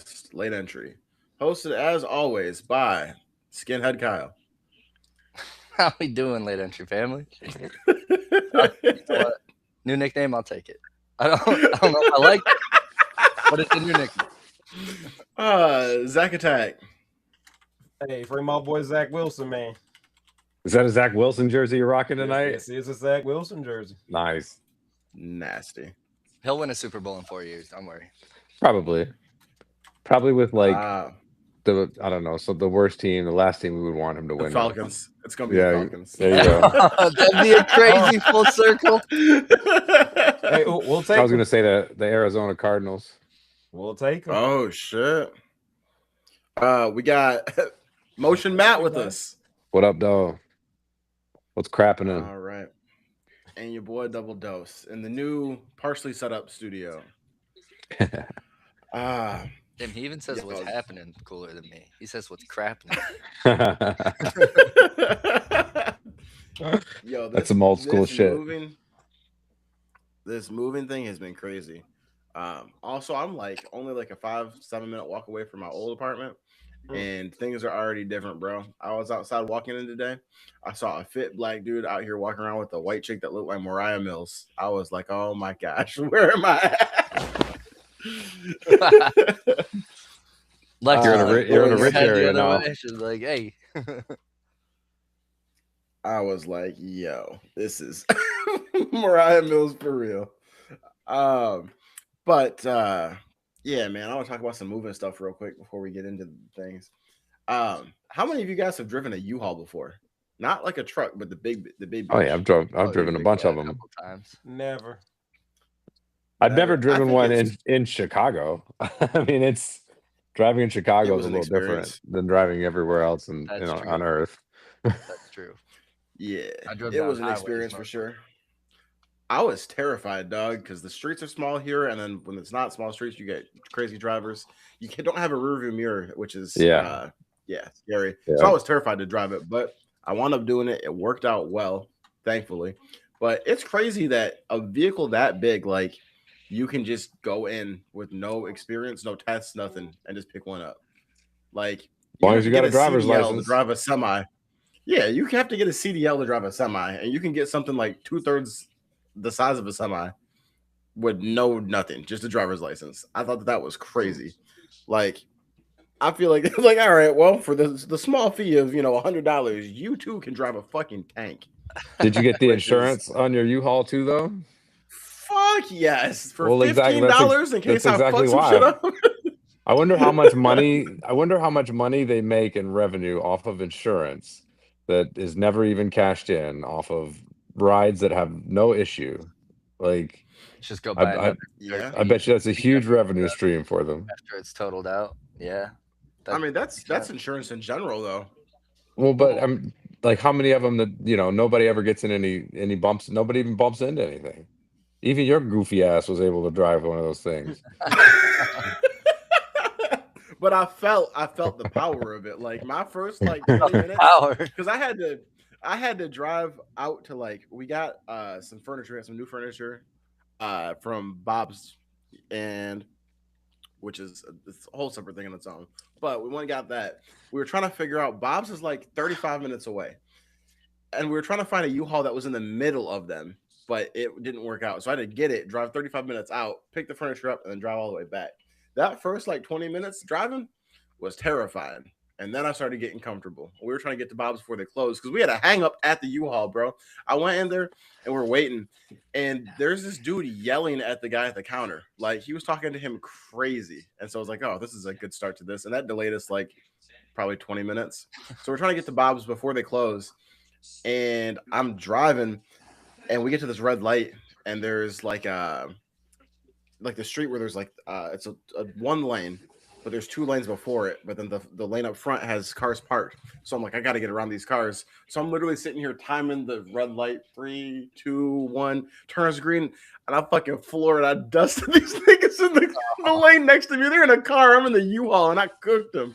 podcast, Late Entry, hosted as always by Skinhead Kyle. How we doing, late entry family? You know what? New nickname, I'll take it. I don't know if I like it, but it's a new nickname. Zach Attack. Hey, free my boy Zach Wilson, man. Is that a Zach Wilson jersey you're rocking tonight? This is a Zach Wilson jersey. Nice. Nasty. He'll win a Super Bowl in 4 years. Don't worry. Probably with like Ah, I don't know. So the worst team, the last team we would want him to the win. Falcons. It's gonna be the Yeah, Falcons. there you go. That'd be a crazy full circle. Hey, we'll take I was him. going to say the Arizona Cardinals. We'll take him. Oh shit. We got Motion Matt with us. What up, though? What's crapping in? All right. And your boy Double Dose in the new partially set up studio. Ah, Tim, he even says what's happening cooler than me. He says what's crapping. yo, That's some old school shit. This moving thing has been crazy. Also, I'm like only like a 5-7 minute walk away from my old apartment, and things are already different, bro. I was outside walking in today. I saw a fit black dude out here walking around with a white chick that looked like Mariah Mills. I was like, oh my gosh, where am I at? Like you're in a rich area now. She's like, hey. I was like, yo, this is Mariah Mills for real. But yeah, man, I want to talk about some moving stuff real quick before we get into things. How many of you guys have driven a U-Haul before? Not like a truck, but the big. Oh yeah, I've driven a bunch of them. A couple times. Never. I've never I driven think one it's- in Chicago. I mean, it's driving in Chicago It was is a an little different experience. than driving everywhere else and That's true. on Earth. That's true. Yeah, I drove it down was an highways experience for mostly. sure. I was terrified, dog, because the streets are small here, and then when it's not small streets, you get crazy drivers. Don't have a rearview mirror, which is Yeah. scary. Yeah. So I was terrified to drive it, but I wound up doing it. It worked out well, thankfully. But it's crazy that a vehicle that big, like you can just go in with no experience, no tests, nothing, and just pick one up. Like long have as you to got get a driver's CDL license. to drive a semi. Yeah, you have to get a CDL to drive a semi, and you can get something like 2/3 the size of a semi with nothing, just a driver's license. I thought that was crazy. Like, I feel like like all right, well, for the small fee of $100, you too can drive a fucking tank. Did you get the Which is- insurance on your U-Haul too, though? Fuck yes, for Well, exactly. $15 in case that's I exactly fuck some why. shit up. I wonder how much money. I wonder how much money they make in revenue off of insurance that is never even cashed in off of rides that have no issue. Like, Just go buy another Yeah, I bet you that's a huge revenue stream for them. after it's totaled out. Yeah. I mean that's insurance in general though. Well, but I'm like, how many of them that nobody ever gets in any bumps? Nobody even bumps into anything. Even your goofy ass was able to drive one of those things. But I felt the power of it. Like my first like 20 minutes, Power. because I had to drive out to we got some new furniture from Bob's, and which is a whole separate thing on its own. But we went and got that. We were trying to figure out Bob's is like 35 minutes away, and we were trying to find a U-Haul that was in the middle of them, but it didn't work out. So I had to get it, drive 35 minutes out, pick the furniture up, and then drive all the way back. That first 20 minutes driving was terrifying. And then I started getting comfortable. We were trying to get to Bob's before they closed because we had a hang up at the U-Haul, bro. I went in there and we're waiting. And there's this dude yelling at the guy at the counter. Like he was talking to him crazy. And so I was like, oh, this is a good start to this. And that delayed us probably 20 minutes. So we're trying to get to Bob's before they close. And I'm driving and we get to this red light and there's the street where there's it's a one lane, but there's 2 lanes before it. But then the lane up front has cars parked. So I'm like, I got to get around these cars. So I'm literally sitting here timing the red light. 3, 2, 1, turns green, and I fucking floor it. I dusted these niggas in the lane next to me. They're in a car. I'm in the U-Haul, and I cooked them.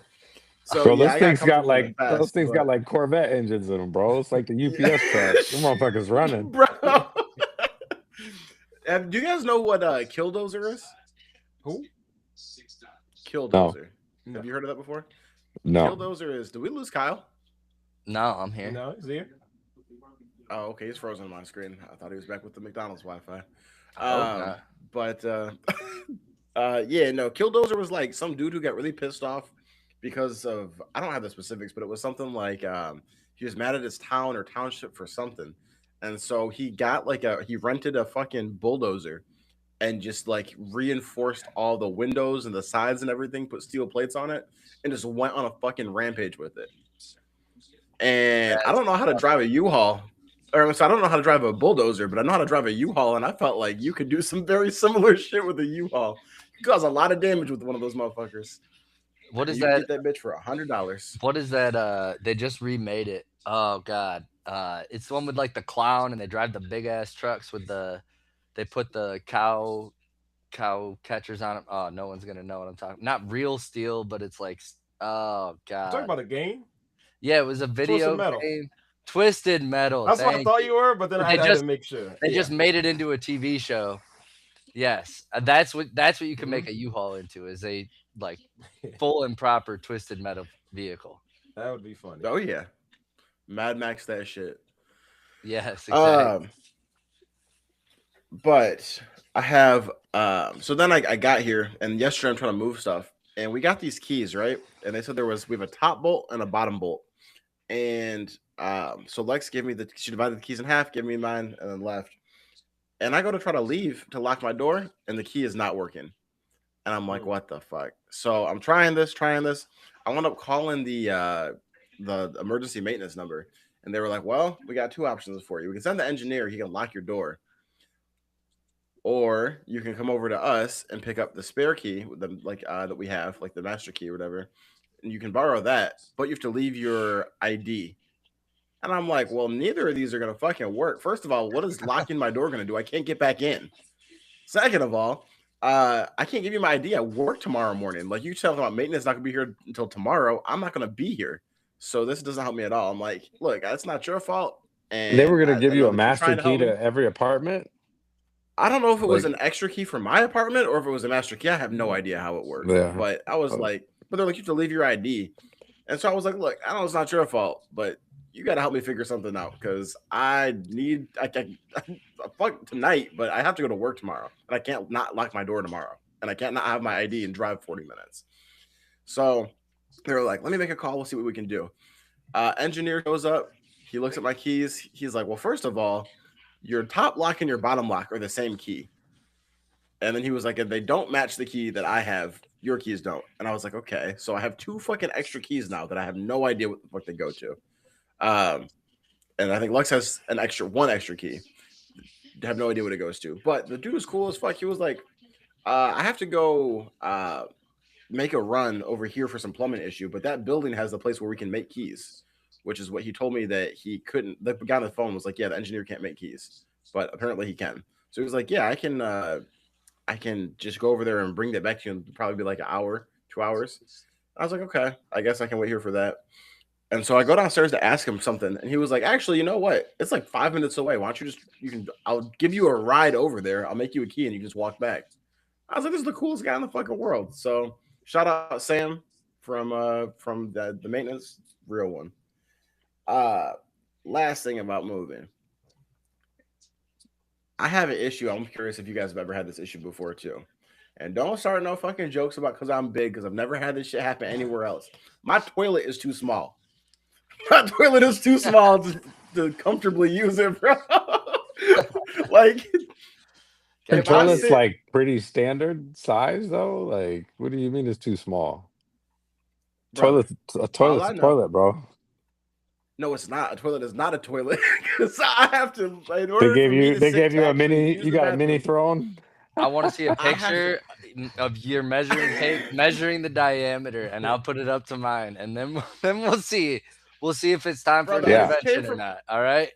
So Bro, yeah, those things got fast, like Corvette engines in them, bro. It's like the UPS truck. Them motherfuckers running. bro. Do you guys know what Killdozer is? Who? Killdozer. No. Have you heard of that before? No. Killdozer is. Did we lose Kyle? No, I'm here. No, he's here. Oh, okay. He's frozen on my screen. I thought he was back with the McDonald's Wi-Fi. Oh, But yeah, no. Killdozer was like some dude who got really pissed off because of I don't have the specifics, but it was something like he was mad at his town or township for something, and so he got he rented a fucking bulldozer and just like reinforced all the windows and the sides and everything, put steel plates on it, and just went on a fucking rampage with it. And I don't know how to drive a U-Haul. Or so I don't know how to drive a bulldozer, but I know how to drive a U-Haul, and I felt like you could do some very similar shit with a U-Haul. You cause a lot of damage with one of those motherfuckers. what is You can that? get that bitch for $100. What is that? They just remade it. Oh God. It's the one with like the clown, and they drive the big ass trucks with the. They put the cow catchers on them. Oh, no one's gonna know what I'm talking. Not Real Steel, but it's like. Oh You talking God. about a game? Yeah, it was a video Metal. game. Twisted Metal. That's what I thank thought you. you were, but then But I they had just- to make sure. They Yeah. just made it into a TV show. Yes, that's what you can make a U-Haul into, is a like full and proper Twisted Metal vehicle. That would be funny. Oh yeah. Mad Max that shit. Yes, exactly. But I have so then I got here, and yesterday I'm trying to move stuff, and we got these keys, right? And they said we have a top bolt and a bottom bolt. And so Lex gave me she divided the keys in half, gave me mine, and then left. And I go to try to leave to lock my door, and the key is not working. And I'm like, what the fuck? So I'm trying this. I wound up calling the emergency maintenance number, and they were like, well, we got two options for you. We can send the engineer, he can lock your door, or you can come over to us and pick up the spare key with the that we have, like the master key or whatever, and you can borrow that, but you have to leave your ID. And I'm like, well, neither of these are gonna fucking work. First of all, what is locking my door gonna do? I can't get back in. Second of all, I can't give you my ID. I work tomorrow morning. Like, you tell about maintenance not gonna be here until tomorrow. I'm not gonna be here, so this doesn't help me at all. I'm like, look, that's not your fault. And They were going to give I you know a that you're master trying to key help me. to every apartment. I don't know if it was Like- an extra key for my apartment or if it was a master key. I have no idea how it works. Yeah. But I was like, but they're like, you have to leave your ID. And so I was like, look, I know it's not your fault, but you got to help me figure something out, because I fuck tonight, but I have to go to work tomorrow, and I can't not lock my door tomorrow, and I can't not have my ID and drive 40 minutes. So they were like, let me make a call. We'll see what we can do. Engineer goes up. He looks at my keys. He's like, well, first of all, your top lock and your bottom lock are the same key. And then he was like, if they don't match the key that I have, your keys don't. And I was like, okay. So I have two fucking extra keys now that I have no idea what the fuck they go to. And I think Lex has one extra key. I have no idea what it goes to. But the dude was cool as fuck. He was like, I have to go make a run over here for some plumbing issue, but that building has the place where we can make keys, which is what he told me that he couldn't. The guy on the phone was like, yeah, the engineer can't make keys, but apparently he can. So he was like, yeah, I can just go over there and bring that back to you. It'll probably be like an hour, 2 hours. I was like, okay, I guess I can wait here for that. And so I go downstairs to ask him something, and he was like, actually, you know what? It's like 5 minutes away. Why don't I'll give you a ride over there. I'll make you a key and you can just walk back. I was like, this is the coolest guy in the fucking world. So shout out Sam from the maintenance, real one. Last thing about moving. I have an issue. I'm curious if you guys have ever had this issue before too. And don't start no fucking jokes about because I'm big, because I've never had this shit happen anywhere else. My toilet is too small. My toilet is too small to comfortably use it, bro. Like, Your if I toilet's sit- like pretty standard size though. Like, what do you mean it's too small? Bro, Toilet's all I a know- toilet, bro. no, it's not. A toilet is not a toilet. Because I have to. In order They gave for me you to they sit gave to you a actually mini. use You the got a mini bathroom- throne. I want to see a I have picture of your measuring tape, measuring the diameter, and I'll put it up to mine, and then we'll see. We'll see if it's time for an Brother, Yeah. intervention came or from- not. All right.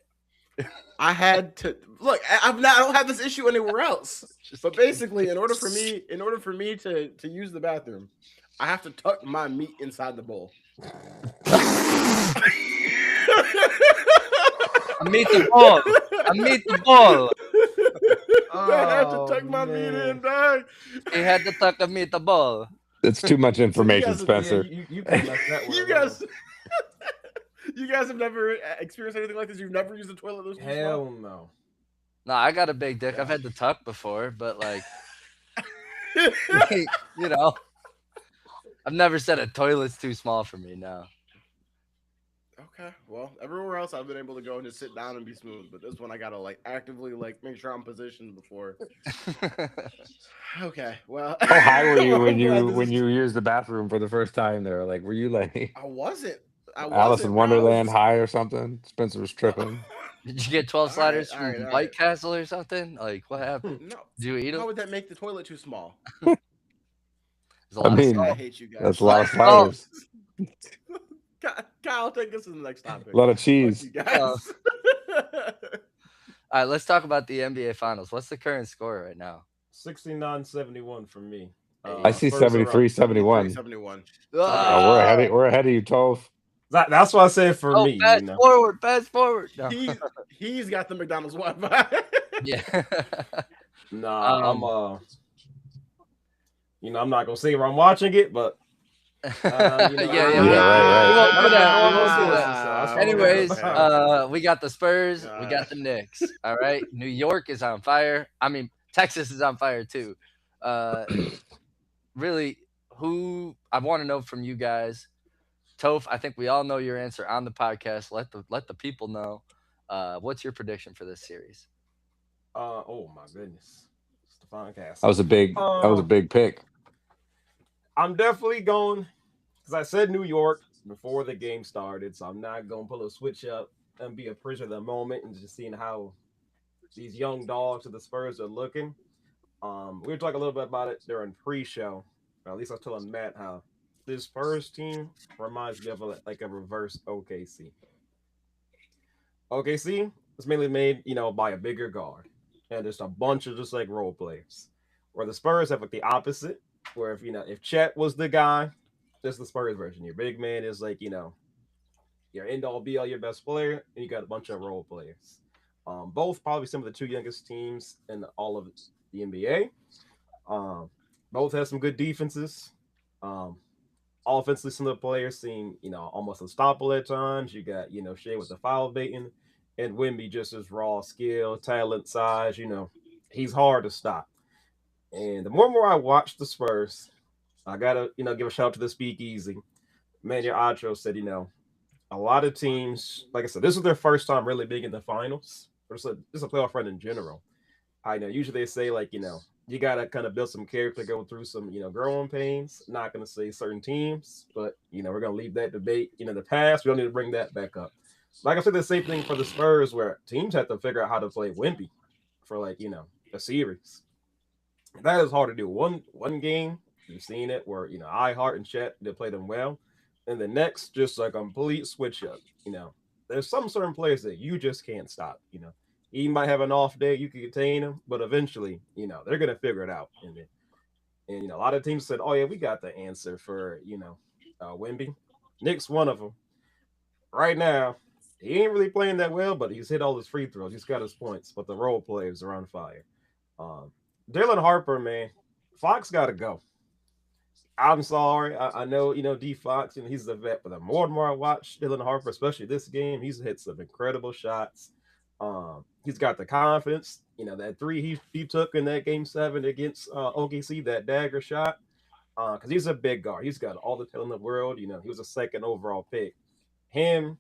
I had to look. I don't have this issue anywhere else. Just But basically, in order for me to use the bathroom, I have to tuck my meat inside the bowl. I meet the ball. I meet the ball. I have to Oh, tuck my meat man. in, dog. He had to tuck a meet the ball. It's too much information, guys- yeah, Spencer. You can mess that one You up. guys, you guys have never experienced anything like this. You've never used a toilet this small? Hell no. No, I got a big dick. I've Yeah. had to tuck before, but like, you know, I've never said a toilet's too small for me. No. Okay, well, everywhere else I've been able to go and just sit down and be smooth, but this one I gotta like actively like make sure I'm positioned before. Okay, well, How high were you I'm when glad you this when is- you used the bathroom for the first time there? Like, were you like I wasn't. Alice in bro. I was Wonderland just- high or something? Spencer was tripping. Did you get 12 All right, sliders all from right, all White right. Castle or something? Like, what happened? No, Did you eat how them? would that make the toilet too small? There's a I lot of mean, I salt. hate you guys. That's a lot of Oh. sliders. Kyle, take us to the next topic. A lot of Fuck cheese. you guys. All right, let's talk about the NBA Finals. What's the current score right now? 69-71 for me. I see Spurs are up. 73, 71. 71. Oh, we're ahead of you, Toph. That's what I said for Oh, me. fast forward. No. He's got the McDonald's Wi-Fi. Yeah. Nah, I'm not gonna say where I'm watching it, but Yeah. We won't do that. we We won't won't do do that. that. So Anyways, we got the Spurs, we got the Knicks. All right, New York is on fire. I mean, Texas is on fire too. Really, who I want to know from you guys, Toph. I think we all know your answer on the podcast. Let the people know. What's your prediction for this series? oh my goodness, Stephon Castle. That was a big pick. I'm definitely going because I said New York before the game started, so I'm not gonna pull a switch up and be a prisoner of the moment and just seeing how these young dogs of the Spurs are looking. We were talking a little bit about it during pre-show. Or at least I was telling Matt how this Spurs team reminds me of a reverse OKC. OKC is mainly made, by a bigger guard and just a bunch of just like role players. Where the Spurs have like the opposite, where if Chet was the guy, this is the Spurs version. Your big man is like, your end all be all, your best player, and you got a bunch of role players. Both probably some of the two youngest teams in all of the NBA. Both have some good defenses. Offensively, some of the players seem, almost unstoppable at times. You got, Shea with the foul baiting, and Wemby just his raw skill, talent, size. He's hard to stop. And the more and more I watch the Spurs, I gotta, give a shout out to the Speakeasy. Manuel Acho said, a lot of teams, like I said, this is their first time really being in the finals. Or just a playoff run in general. I know usually they say you gotta kind of build some character, go through some growing pains. Not gonna say certain teams, but we're gonna leave that debate in the past. We don't need to bring that back up. Like I said, the same thing for the Spurs, where teams have to figure out how to play Wemby for a series. That is hard to do. One game, you've seen it where iHeart and Chet they play them well, and the next just a complete switch up. There's some certain players that you just can't stop. He might have an off day, you can contain him, but eventually, they're gonna figure it out. And a lot of teams said, "Oh yeah, we got the answer for Wemby." Knicks one of them. Right now, he ain't really playing that well, but he's hit all his free throws. He's got his points, but the role players are on fire. Dylan Harper, man, Fox got to go. I'm sorry. I know, D Fox, he's the vet, but the more and more I watch Dylan Harper, especially this game, he's hit some incredible shots. He's got the confidence. That three he took in that game 7 against OKC, that dagger shot, because he's a big guard. He's got all the talent in the world. He was a second overall pick. Him,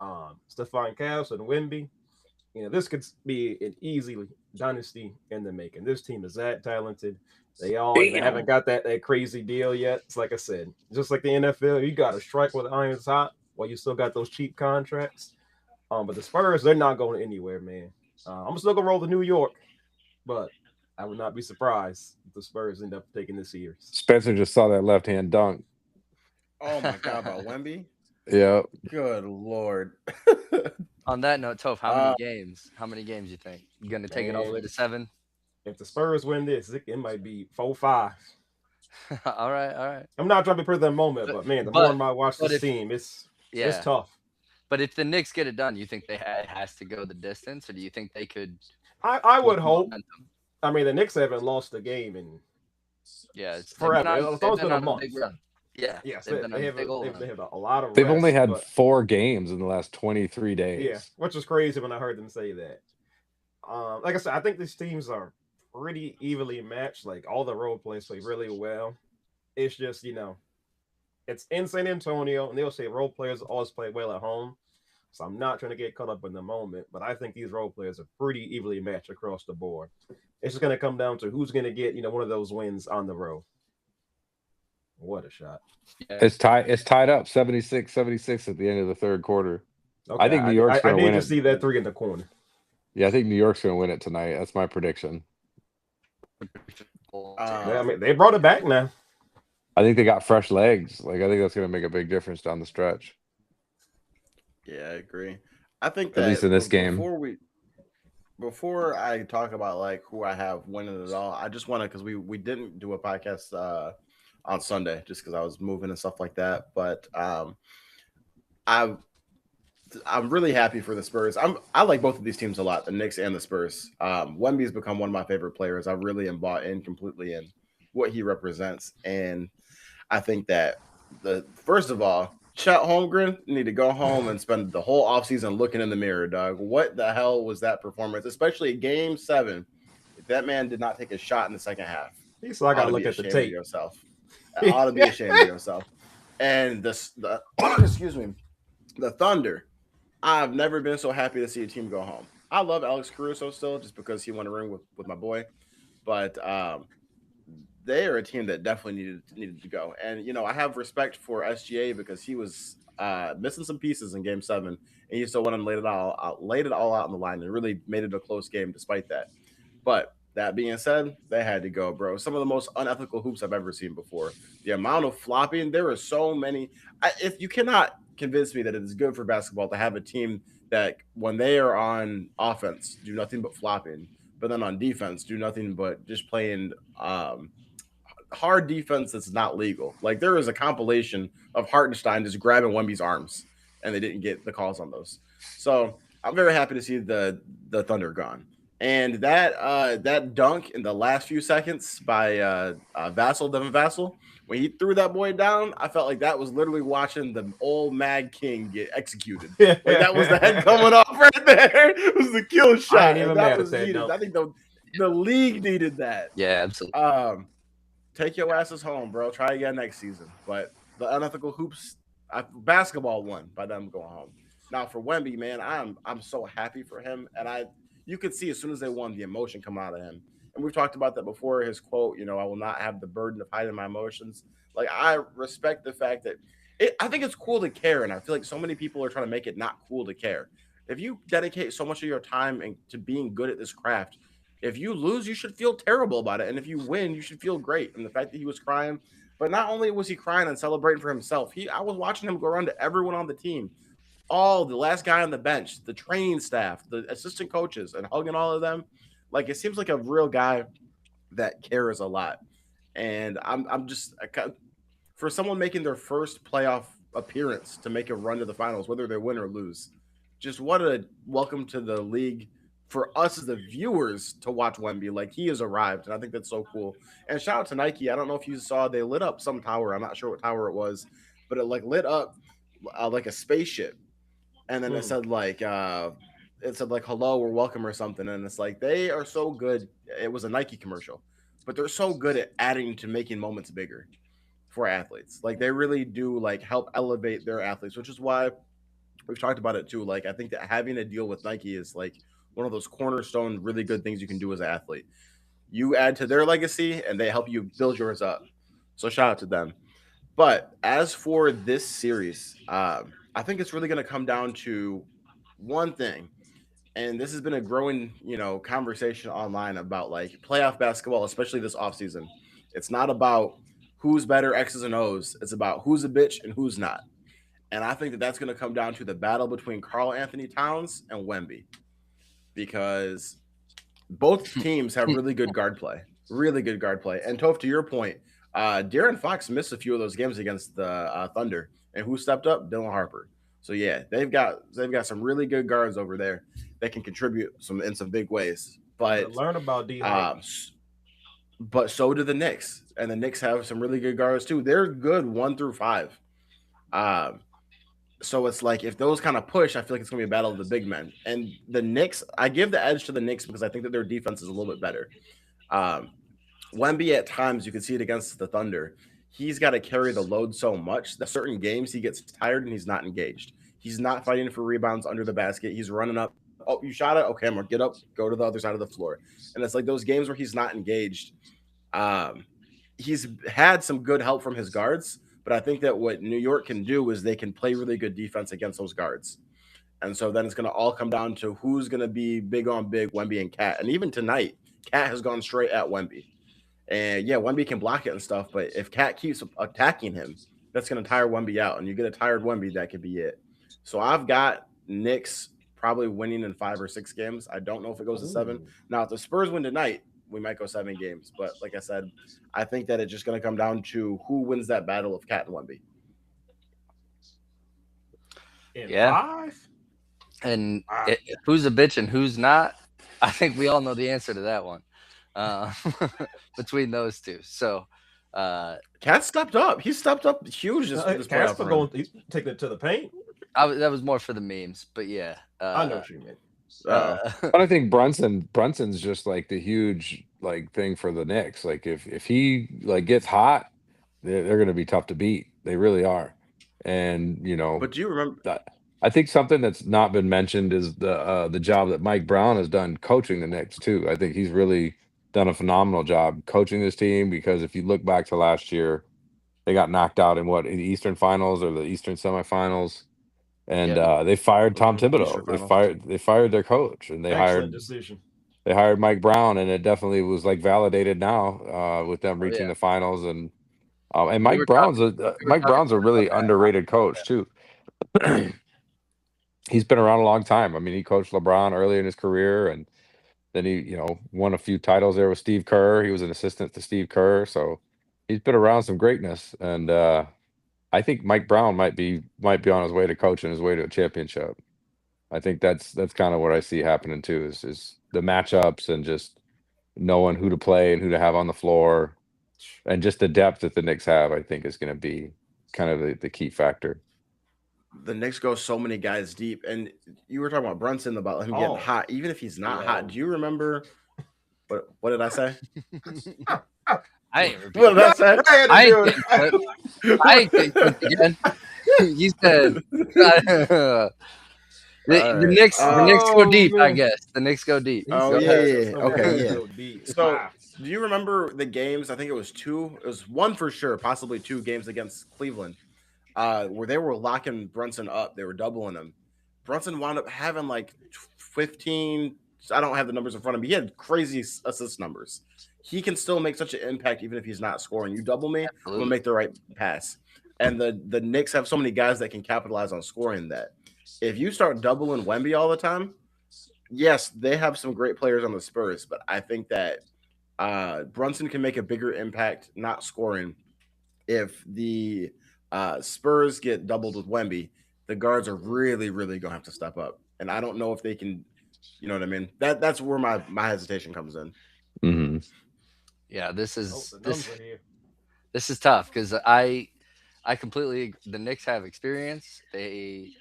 Stephon Castle, and Wemby. This could be an easy dynasty in the making. This team is that talented. They all haven't got that crazy deal yet. It's like I said, just like the NFL, you got to strike with iron's hot while you still got those cheap contracts. But the Spurs, they're not going anywhere, man. I'm still gonna roll to New York, but I would not be surprised if the Spurs end up taking this series. Spencer just saw that left hand dunk. Oh my god, about Wemby? Yeah. Good lord. On that note, Toph, how many games? How many games you think you gonna take it all the way to 7? If the Spurs win this, it might be 4-5. All right. I'm not trying to put that moment, but man, the more and more I watch this team, it's tough. But if the Knicks get it done, do you think it has to go the distance, or do you think they could? I would hope. I mean, the Knicks haven't lost a game in Yeah, forever. It's they've always been been a on a month. big run. Yeah, Yes, they've been on they a have big old they run. have a lot of They've only rest, had but 4 games in the last 23 yeah, days. which is crazy when I heard them say that. Like I said, I think these teams are pretty evenly matched. Like all the role players play really well. It's just it's in San Antonio, and they'll say role players always play well at home. So I'm not trying to get caught up in the moment, but I think these role players are pretty evenly matched across the board. It's just going to come down to who's going to get one of those wins on the road. What a shot! Yeah. It's tied up 76-76 at the end of the third quarter. Okay, I think New York's I going to need win to it. see that three in the corner. Yeah, I think New York's going to win it tonight. That's my prediction. I mean, they brought it back now. I think they got fresh legs. Like, I think that's going to make a big difference down the stretch. Yeah, I agree. I think At least in that this game. before I talk about like who I have winning it all, I just want to because we didn't do a podcast on Sunday just because I was moving and stuff like that. But I I'm really happy for the Spurs. I like both of these teams a lot, the Knicks and the Spurs. Wemby's become one of my favorite players. I really am bought in completely in what he represents, and I think that the first of all, Chet Holmgren need to go home and spend the whole offseason looking in the mirror, dog. What the hell was that performance? Especially Game 7. If that man did not take a shot in the second half, So I got to look at the ashamed of tape. yourself. Ought to be ashamed of yourself. And the excuse me, the Thunder. I've never been so happy to see a team go home. I love Alex Caruso still, just because he won a ring with my boy, but they are a team that definitely needed to go. And I have respect for SGA because he was missing some pieces in Game 7, and he still went and laid it all out on the line, and really made it a close game despite that. But that being said, they had to go, bro. Some of the most unethical hoops I've ever seen before. The amount of flopping, there are so many. If you cannot convince me that it is good for basketball to have a team that when they are on offense do nothing but flopping, but then on defense do nothing but just playing hard defense that's not legal. Like there is a compilation of Hartenstein just grabbing Wemby's arms, and they didn't get the calls on those. So I'm very happy to see the Thunder gone. And that dunk in the last few seconds by Devin Vassell, when he threw that boy down, I felt like that was literally watching the old Mad King get executed. Like that was the head coming off right there. It was the kill shot. I ain't even and that mad was at that. needed. No. I think the league needed that. Yeah, absolutely. Take your asses home, bro. Try again next season. But the unethical hoops, basketball won by them going home. Now for Wemby, man, I'm so happy for him, and you could see as soon as they won the emotion come out of him. And we've talked about that before. His quote, I will not have the burden of hiding my emotions. Like I respect the fact that I think it's cool to care, and I feel like so many people are trying to make it not cool to care. If you dedicate so much of your time to being good at this craft, if you lose, you should feel terrible about it, and if you win, you should feel great. And the fact that he was crying, but not only was he crying and celebrating for himself, I was watching him go around to everyone on the team, all the last guy on the bench, the training staff, the assistant coaches, and hugging all of them. Like it seems like a real guy that cares a lot. And I'm just for someone making their first playoff appearance to make a run to the finals, whether they win or lose, just what a welcome to the league for us as the viewers to watch Wemby. Like he has arrived, and I think that's so cool. And shout out to Nike. I don't know if you saw they lit up some tower. I'm not sure what tower it was, but it like lit up like a spaceship, and then it said like hello or welcome or something, and it's like they are so good. It was a Nike commercial, but they're so good at adding to making moments bigger for athletes. Like they really do like help elevate their athletes, which is why we've talked about it too. Like I think that having a deal with Nike is like one of those cornerstone really good things you can do as an athlete. You add to their legacy and they help you build yours up. So shout out to them. But as for this series, I think it's really going to come down to one thing, and this has been a growing, conversation online about like playoff basketball, especially this offseason. It's not about who's better X's and O's. It's about who's a bitch and who's not. And I think that that's going to come down to the battle between Carl Anthony Towns and Wemby, because both teams have really good guard play, really good guard play. And Toph, to your point, De'Aaron Fox missed a few of those games against the Thunder, and who stepped up? Dylan Harper. So yeah, they've got some really good guards over there that can contribute in some big ways. But learn about D. but so do the Knicks, and the Knicks have some really good guards too. They're good 1 through 5. Um, so it's like if those kind of push, I feel like it's gonna be a battle of the big men. And the Knicks, I give the edge to the Knicks because I think that their defense is a little bit better. Um, Wemby at times you can see it against the Thunder. He's got to carry the load so much that certain games he gets tired and he's not engaged. He's not fighting for rebounds under the basket. He's running up. Oh, you shot it. Okay, I'm gonna get up, go to the other side of the floor. And it's like those games where he's not engaged. Um, he's had some good help from his guards, but I think that what New York can do is they can play really good defense against those guards. And so then it's going to all come down to who's going to be big on big, Wemby and Cat. And even tonight, Cat has gone straight at Wemby. And yeah, Wemby can block it and stuff, but if Cat keeps attacking him, that's going to tire Wemby out. And you get a tired Wemby, that could be it. So I've got Knicks probably winning in 5 or 6 games. I don't know if it goes to 7. Ooh. Now, if the Spurs win tonight, we might go 7 games. But like I said, I think that it's just going to come down to who wins that battle of Cat and Wemby. In Yeah. 5? And Wow. who's a bitch and who's not? I think we all know the answer to that one. Uh, between those two. So, Cat stepped up. He stepped up huge this playoff Casper run. going, he's taking it to the paint. that was more for the memes, but yeah. I know what you meant. But I think Brunson's just like the huge like thing for the Knicks. Like if he like gets hot, they're going to be tough to beat. They really are. And But do you remember? I think something that's not been mentioned is the job that Mike Brown has done coaching the Knicks too. I think he's really done a phenomenal job coaching this team because if you look back to last year, they got knocked out in the Eastern Finals or the Eastern semifinals, and Yep. they fired Tom Eastern Thibodeau. Finals. They fired their coach, and Excellent decision. they hired Mike Brown, and it definitely was like validated now with them Oh, reaching yeah. the finals and We Mike were Brown's talking. a We were Mike talking Brown's a about really that. underrated coach too. He's been around a long time. I mean, he coached LeBron early in his career, and then he, won a few titles there with Steve Kerr. He was an assistant to Steve Kerr, so he's been around some greatness. And I think Mike Brown might be on his way to coaching his way to a championship. I think that's kind of what I see happening too is the matchups and just knowing who to play and who to have on the floor, and just the depth that the Knicks have. I think is going to be kind of the key factor. The Knicks go so many guys deep, and you were talking about Brunson about him getting Oh. hot, even if he's not Yeah. hot. Do you remember what did I say? I ain't repeat. What did I say? I ain't getting clipped. I ain't getting clipped again. You said the Knicks. The Knicks go Oh, deep. I man. guess the Knicks go deep. He Oh said yeah, that, yeah. so Okay, let's yeah. go deep. So, Wow. do you remember the games? I think it was 2. It was 1 for sure, possibly 2 games against Cleveland, where they were locking Brunson up. They were doubling him. Brunson wound up having like 15. I don't have the numbers in front of me. He had crazy assist numbers. He can still make such an impact even if he's not scoring. You double me, I'm gonna Absolutely. make the right pass. And the Knicks have so many guys that can capitalize on scoring that. If you start doubling Wemby all the time, yes, they have some great players on the Spurs, but I think that Brunson can make a bigger impact not scoring if the Spurs get doubled with Wemby. The guards are really, really gonna have to step up, and I don't know if they can. You know what I mean? That's where my hesitation comes in. Hmm. Yeah, this Oh, is the this numbers are here. this is tough because I completely the Knicks have experience. They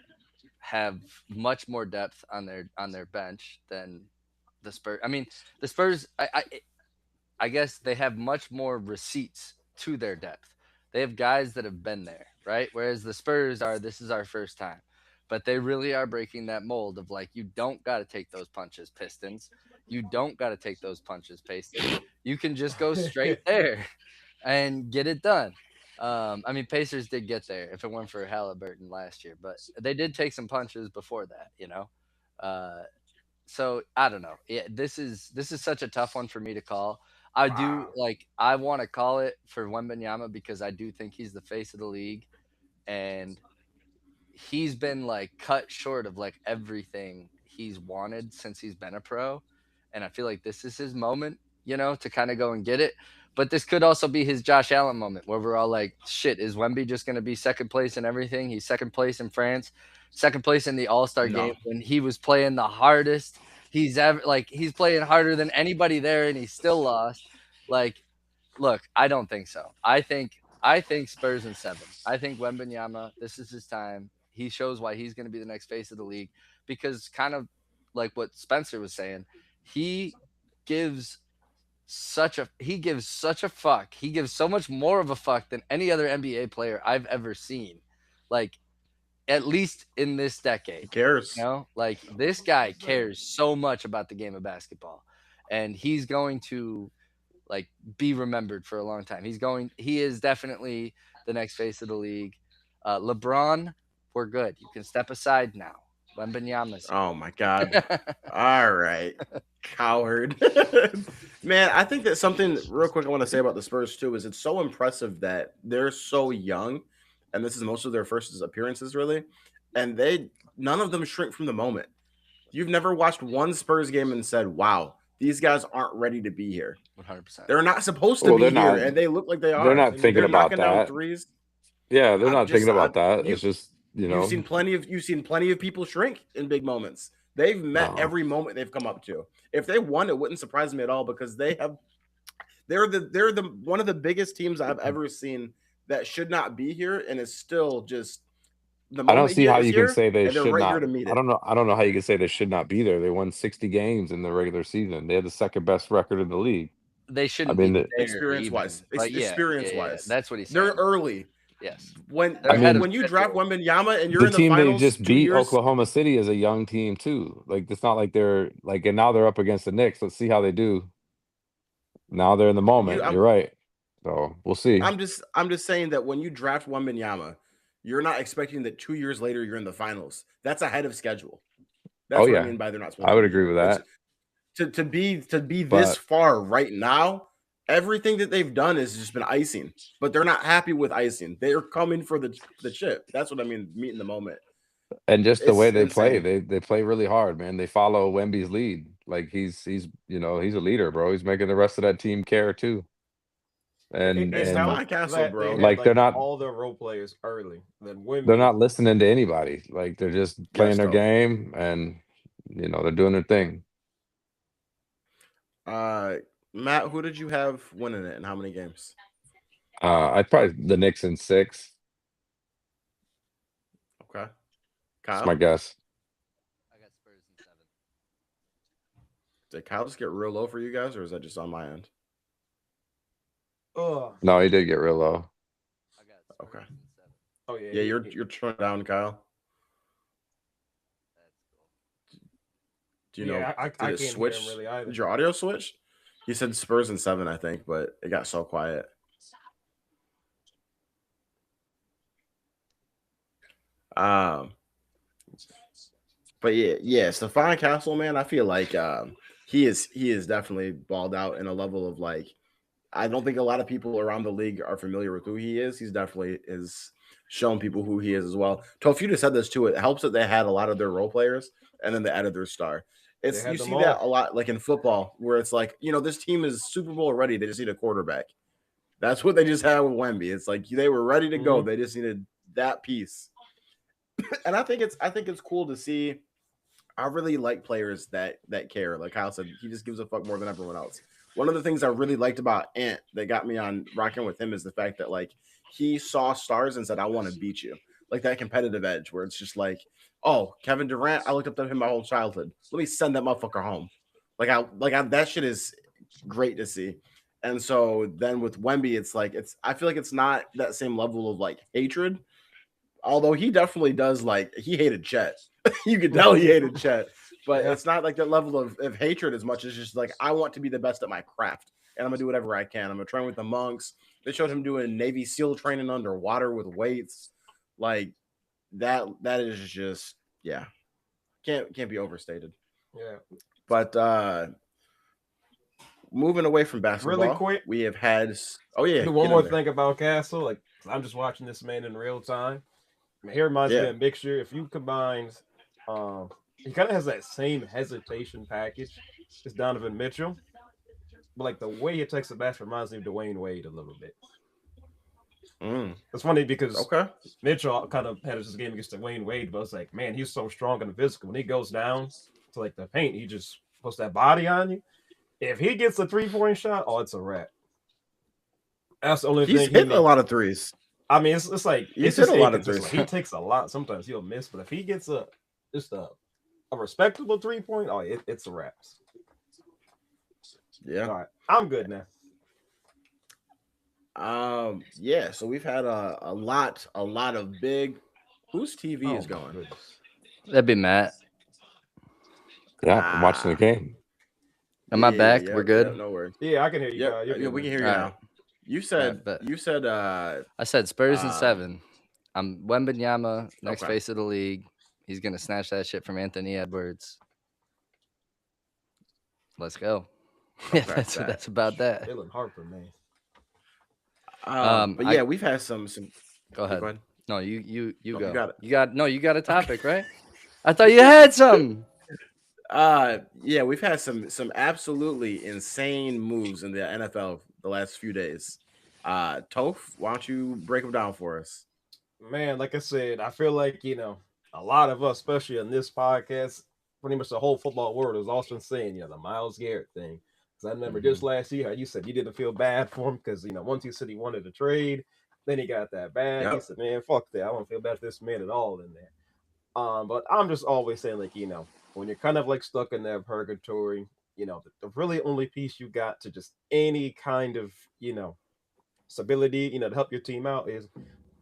have much more depth on their bench than the Spurs. I mean, the Spurs. I guess they have much more receipts to their depth. They have guys that have been there, right? Whereas the Spurs are, this is our first time. But they really are breaking that mold of like, you don't got to take those punches, Pistons. You don't got to take those punches, Pacers. You can just go straight there and get it done. I mean, Pacers did get there if it weren't for Halliburton last year, but they did take some punches before that, you know? Uh, so I don't know. Yeah, this is such a tough one for me to call. I do Wow. like I want to call it for Wembanyama because I do think he's the face of the league, and he's been like cut short of like everything he's wanted since he's been a pro. And I feel like this is his moment, to kind of go and get it. But this could also be his Josh Allen moment where we're all like, shit, is Wemby just going to be second place in everything? He's second place in France, second place in the All Star game No, when he was playing the hardest he's ever, like, he's playing harder than anybody there and he still lost. Like, look, I don't think so. I think Spurs in 7. I think Wembanyama, this is his time. He shows why he's going to be the next face of the league because kind of like what Spencer was saying, he gives he gives such a fuck. He gives so much more of a fuck than any other NBA player I've ever seen. Like at least in this decade. He cares. You know, like this guy cares so much about the game of basketball, and he's going to like be remembered for a long time. He is definitely the next face of the league. LeBron, we're good. You can step aside now. Wembanyama's Oh my God. All right. Coward. Man, I think that something real quick I want to say about the Spurs too is it's so impressive that they're so young, and this is most of their first appearances really, and none of them shrink from the moment. You've never watched one Spurs game and said, "Wow, these guys aren't ready to be here." 100%. They're not supposed to Well, be they're here, not. and they look like they are. They're not And thinking they're about knocking down that. threes. Yeah, they're I'm not thinking about that. you, It's just You've seen plenty of people shrink in big moments. They've met No. every moment they've come up to. If they won, it wouldn't surprise me at all because they're the one of the biggest teams I've ever seen that should not be here and is still just the I don't moment see here how is you can here say they and they're should right here not. to meet I it. don't know. I don't know how you can say they should not be there. They won 60 games in the regular season. They had the second best record in the league. They shouldn't mean, be the- there Experience even. wise. But yeah, Experience yeah, wise. that's what he's They're saying. early. Yes. When They're ahead of when you draft schedule. Wembanyama and you're The in the team they finals just 2 beat, years, Oklahoma City, is a young team too. Like it's not like they're like, and now they're up against the Knicks. Let's see how they do. Now they're in the moment. You're right. So we'll see. I'm just saying that when you draft Wembanyama, you're not expecting that 2 years later you're in the finals. That's ahead of schedule. That's what I mean by they're not supposed I to would be agree here. with that. To be this But- far right now, everything that they've done has just been icing. But they're not happy with icing. They're coming for the chip. That's what I mean, meeting the moment. And just the It's way they play, insane. they play really hard, man. They follow Wemby's lead. Like he's he's a leader, bro. He's making the rest of that team care too. And It's helped Stephon Castle, that bro. they had, like they're not all their role players early. Then they're Wemby, not listening to anybody. Like they're just playing Yes, their Toph. game, and they're doing their thing. Matt, who did you have winning it and how many games? I'd probably the Knicks in 6. Okay. That's Kyle? my guess. I got Spurs in 7. Did Kyle just get real low for you guys, or is that just on my end? No, he did get real low. I got Spurs Okay. in 7. oh yeah, Yeah, you're turning down, Kyle. That's cool. Do you know? I Did can't it hear switch? him really either. Did your audio switch? He said Spurs in 7, I think, but it got so quiet. But yeah, Stephon Castle, man, I feel like he is definitely balled out in a level of like I don't think a lot of people around the league are familiar with who he is. He's definitely is shown people who he is as well. Tofuta said this too. It helps that they had a lot of their role players and then they added their star. It's had you them see that a all. lot like in football where it's like, this team is Super Bowl ready. They just need a quarterback. That's what they just had with Wemby. It's like they were ready to go. Mhm. They just needed that piece. And I think it's cool to see. I really like players that care. Like Kyle said, he just gives a fuck more than everyone else. One of the things I really liked about Ant that got me on rocking with him is the fact that like he saw stars and said, "I want to beat you." Like that competitive edge where it's just like, "Oh, Kevin Durant, I looked up to him my whole childhood. Let me send that motherfucker home." That shit is great to see. And so then with Wemby, it's like I feel like it's not that same level of like hatred. Although he definitely does he hated Chet. You could tell he hated Chet. But Yeah. it's not like that level of hatred as much as just like I want to be the best at my craft. And I'm gonna do whatever I can. I'm gonna train with the monks. They showed him doing Navy SEAL training underwater with weights. Like that is just can't be overstated. Yeah. But moving away from basketball, Really quick, we have had do one more thing about Castle. Like I'm just watching this man in real time. He reminds me of a mixture. If you combine, he kind of has that same hesitation package as Donovan Mitchell, but like the way he takes the basket reminds me of Dwayne Wade a little bit. It's funny because Mitchell kind of had his game against Dwayne Wade, but it's like, man, he's so strong in the physical. When he goes down to like the paint, he just puts that body on you. If he gets a 3-point shot, it's a wrap. That's the only He's thing he hit a needs. lot of threes. I mean, it's like He's it's hit just a lot of inconsistent. threes. Like, he takes a lot. Sometimes he'll miss, but if he gets just a respectable 3 point, oh, it's a wraps. Yeah. All right, I'm good now. Yeah. So we've had a lot of big. Whose TV Oh is my going? goodness. That'd be Matt. Yeah, I'm watching the Ah. game. Am I Yeah. back? We're Yep. Yep. good. No worries. Yeah, I can hear you Yep. guys. You're Yeah, good, we man. can hear you All right. now. You All right. said. But You said. I said Spurs in Um. 7. I'm Wembanyama, next Okay. face of the league. He's gonna snatch that shit from Anthony Edwards. Let's go. Yeah, Okay. that's about that. Dylan Harper, man. But I yeah, we've had some. go Yeah, ahead. go ahead. No, you No, you go. got it. You got a topic, right? I thought you had some. Yeah, we've had some absolutely insane moves in the NFL the last few days. Toph, why don't you break them down for us? Man, like I said, I feel like a lot of us, especially on this podcast, pretty much the whole football world is also saying, the Myles Garrett thing. Because I remember just Mhm. last year how you said you didn't feel bad for him because once he said he wanted to trade, then he got that bag. He Yep. said, "Man, fuck that. I don't feel bad for this man at all in there." But I'm just always saying, like, when you're kind of like stuck in that purgatory, the really only piece you got to just any kind of stability, to help your team out is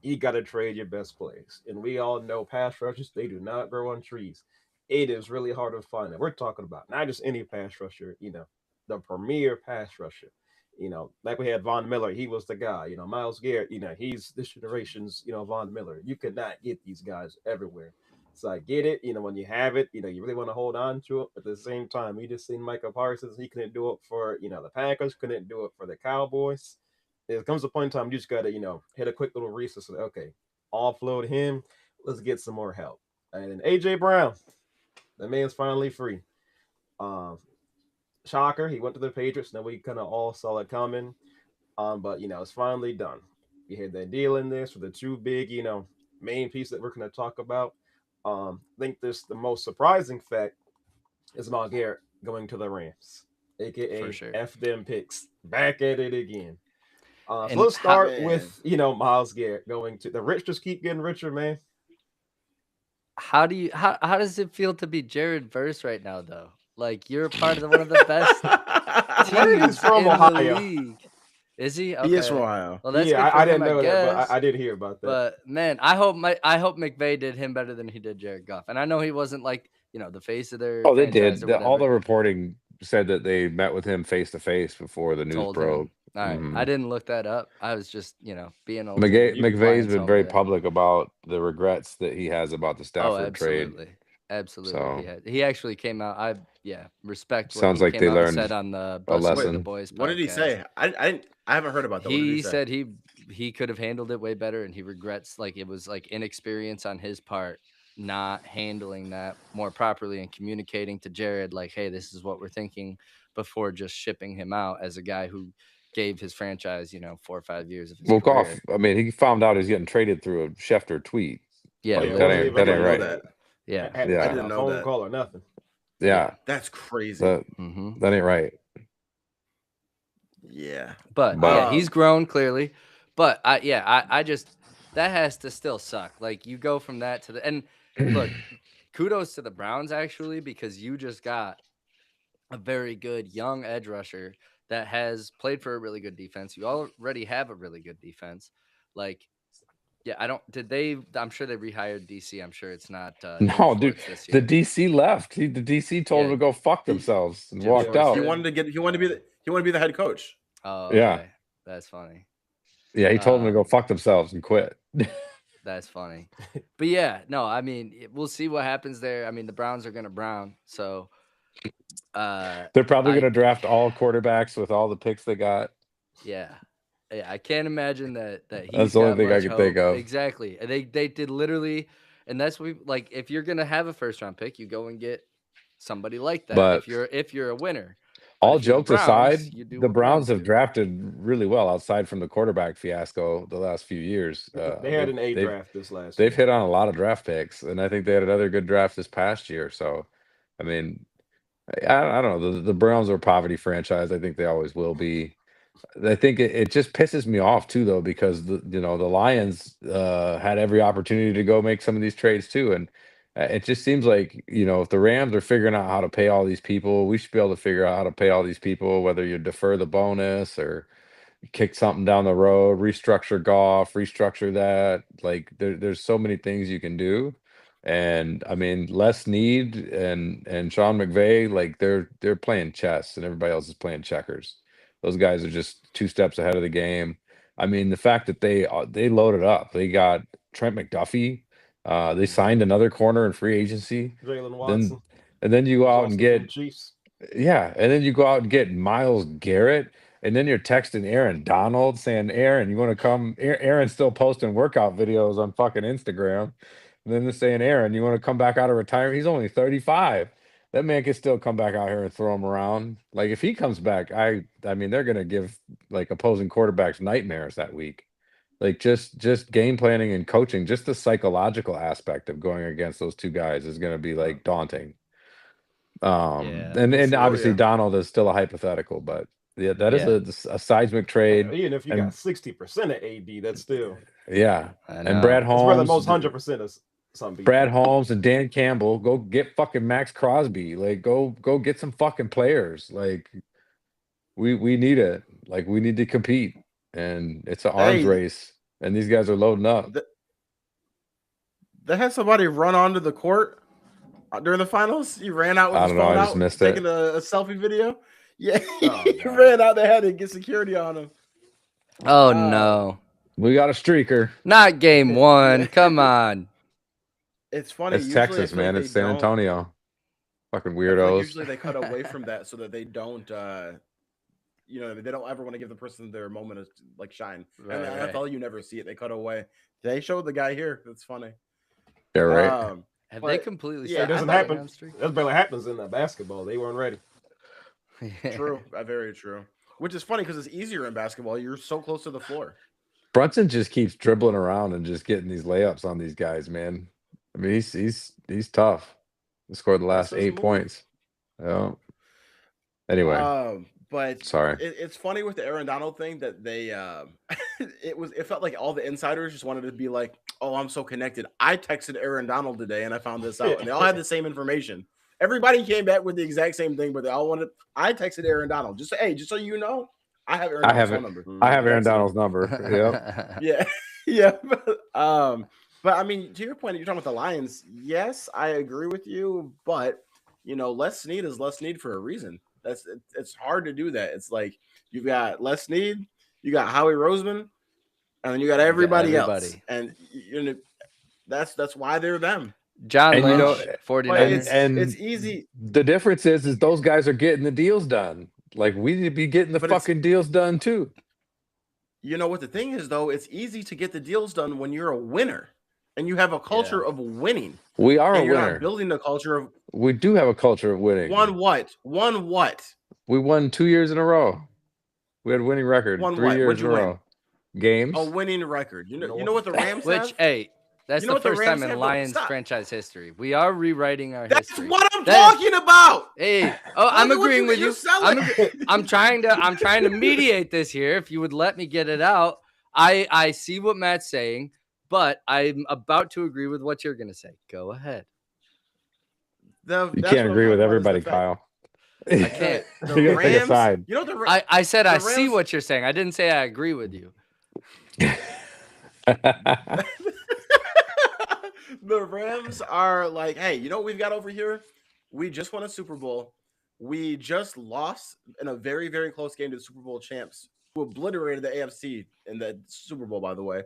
you got to trade your best players. And we all know pass rushers, they do not grow on trees. It is really hard to find them. We're talking about not just any pass rusher, the premier pass rusher. Like we had Von Miller, he was the guy. Myles Garrett, he's this generation's, Von Miller. You could not get these guys everywhere. So I get it, when you have it, you really want to hold on to it. But at the same time, we just seen Micah Parsons, he couldn't do it for, the Packers, couldn't do it for the Cowboys. There comes a point in time you just gotta, hit a quick little reset. So okay, offload him. Let's get some more help. And then AJ Brown, the man's finally free. Um, Shocker, he went to the Patriots. Now we kind of all saw it coming. But it's finally done. You had that deal in there for the two big, main pieces that we're gonna talk about. I think this the most surprising fact is Myles Garrett going to the Rams, For aka sure. F them picks. Back at it again. So And let's how start Man. with Myles Garrett going to the rich. Just keep getting richer, man. how does it feel to be Jared Verse right now though? Like you're part of one of the best I heard he's teams from in the Ohio. league. Is he? He is from Okay. Ohio. Well, that's Yeah, good for I him, didn't I know that, but guess. I did hear about that. But man, I hope McVay did him better than he did Jared Goff. And I know he wasn't like, the face of their Oh, they franchise did. or All the whatever. reporting said that they met with him face to face before the news Told broke. him. All right. I Mhm. didn't look that up. I was just, being old and You be McVay's playing been so very bad. public about the regrets that he has about the Oh, Stafford trade. absolutely. Absolutely. So He actually came out. Respect what sounds he like came they out and said learned on the a Bussin' with the Wait, lesson. Boys what did he podcast. say? I haven't heard about that. What did he He say? said he could have handled it way better and he regrets like it was like inexperience on his part not handling that more properly and communicating to Jared like, hey, this is what we're thinking before just shipping him out as a guy who gave his franchise, 4 or 5 years of his Well, Goff, career. I mean, he found out he's getting traded through a Schefter tweet. Yeah, Oh yeah, Like it that wasn't literally. ain't even that I ain't didn't know like right. that. Yeah. hadn't I had Yeah, a didn't know phone that. call or nothing. yeah, Yeah. That's crazy. that hmm that ain't right. Yeah. But yeah, But he's Um. grown clearly. But I just that has to still suck. Like you go from that to the and look, kudos to the Browns actually because you just got a very good young edge rusher that has played for a really good defense. You already have a really good defense. Like yeah, I don't did they I'm sure they rehired DC. I'm sure it's not Jim no, dude, Schwartz this the year. DC left. The DC told him Yeah, to go fuck He themselves and Jim walked Yeah. Schwartz he out. did. wanted to get. He wanted to be the head coach. Oh, Yeah, okay. That's funny. yeah, he told them to go Um fuck themselves and quit. That's funny. But yeah, no, I mean, we'll see what happens there. I mean, the Browns are going to Brown. So, uh They're probably I going to draft all quarterbacks with all the picks they got. yeah. Yeah, I can't imagine that That's he's the only got thing I much can think hope. of. Exactly. And they did literally and that's what like if you're going to have a first round pick, you go and get somebody like that But if you're a winner. But all if you're the jokes Browns, aside, you do the what Browns Browns have do. drafted really well outside from the quarterback fiasco the last few years. They had an A draft this last They've year. hit on a lot of draft picks, and I think they had another good draft this past year. So, I mean, I don't know. The Browns are a poverty franchise. I think they always will be. I think it just pisses me off too, though, because the Lions had every opportunity to go make some of these trades too, and it just seems like if the Rams are figuring out how to pay all these people, we should be able to figure out how to pay all these people, whether you defer the bonus or kick something down the road, restructure golf, restructure that. Like there's so many things you can do. And I mean, Les Need and Sean McVay, like they're playing chess and everybody else is playing checkers. Those guys are just 2 steps ahead of the game. I mean, the fact that they loaded up, they got Trent McDuffie, they signed another corner in free agency. Jalen Then Watson. and then you go who's out also and from the get Chiefs. and then you go out and get Myles Garrett, and then you're texting Aaron Donald saying, "Aaron, you want to come?" Aaron's still posting workout videos on fucking Instagram. And then they're saying, "Aaron, you want to come back out of retirement?" He's only 35. That man can still come back out here and throw him around. Like if he comes back, I mean they're gonna give like opposing quarterbacks nightmares that week. Like just game planning and coaching, just the psychological aspect of going against those two guys is gonna be like daunting. Yeah. And sure, obviously yeah. Donald is still a hypothetical, but yeah, that is Yeah. a seismic trade. Even if you And got 60% of AD, that's still yeah, I and Brad know. that's where the Holmes, most 100% of some Brad people. Holmes and Dan Campbell, go get fucking Max Crosby. Like go get some fucking players. Like we need it. Like we need to compete, and it's an arms Hey, race, and these guys are loading up. they had somebody run onto the court during the finals. He ran out with I his don't know. I phone just out, missed it. taking a selfie video. Yeah, Oh, he God. ran out. They had to get security on him. Oh Um, no. We got a streaker. Not game yeah, one. Come on. it's funny. It's Usually, I Texas, feel like man. they It's San don't. Antonio. Fucking I feel like weirdos. usually they cut away from that so that they don't. They don't ever want to give the person their moment of like shine. And the Right, right. NFL, you never see it. They cut away. They showed the guy here. That's funny. Yeah, right. Have they But completely yeah, It stopped I doesn't the thought happen. winning streak? That barely happens in basketball. They weren't ready. true, very true. Which is funny because it's easier in basketball. You're so close to the floor. Brunson just keeps dribbling around and just getting these layups on these guys, man. I mean, he's tough. He scored the That's last his 8 move. points. Yeah. Anyway, But sorry. it's funny with the Aaron Donald thing that they it felt like all the insiders just wanted to be like, oh, I'm so connected. I texted Aaron Donald today and I found this out, and they all had the same information. Everybody came back with the exact same thing, but they all wanted. I texted Aaron Donald just so you know, I have Aaron I Donald's have phone it. number. I Mhm. have Aaron Texted him. Donald's number. Yep. Yeah, yeah. But I mean, to your point, you're talking about the Lions. Yes, I agree with you, but Les Snead is Les Snead for a reason. It's hard to do that. It's like you've got Les Snead, you got Howie Roseman, and then you got You got everybody else, everybody. and that's why they're them. John And Lynch, But 49ers. it's easy, the difference is those guys are getting the deals done. Like we need to be getting the but it's fucking deals done too. you know what the thing is though. It's easy to get the deals done when you're a winner and you have a culture of winning, We are a and you're not winner. building a culture of We do have a culture of winning. one what. We won 2 years in a row. We had a winning record One 3 what? years What'd in you a win? row. Games. A winning record. You know what the Rams Which, have? hey, that's You know the what the first Rams time in have? Lions Stop. franchise history. We are rewriting our That's history. what I'm That is- talking about. Hey, I'm Look at what agreeing with you're you. selling. I'm trying to mediate this here. If you would let me get it out, I see what Matt's saying, but I'm about to agree with what you're going to say. Go ahead. You That's can't what I'm agree with talking about is the everybody, fact- Kyle. I can't. The You gotta pick a Rams. side. You know the I said I the see Rams- what you're saying. I didn't say I agree with you. the Rams are like, hey, you know what we've got over here? We just won a Super Bowl. We just lost in a very, very close game to the Super Bowl champs, who obliterated the AFC in the Super Bowl, by the way.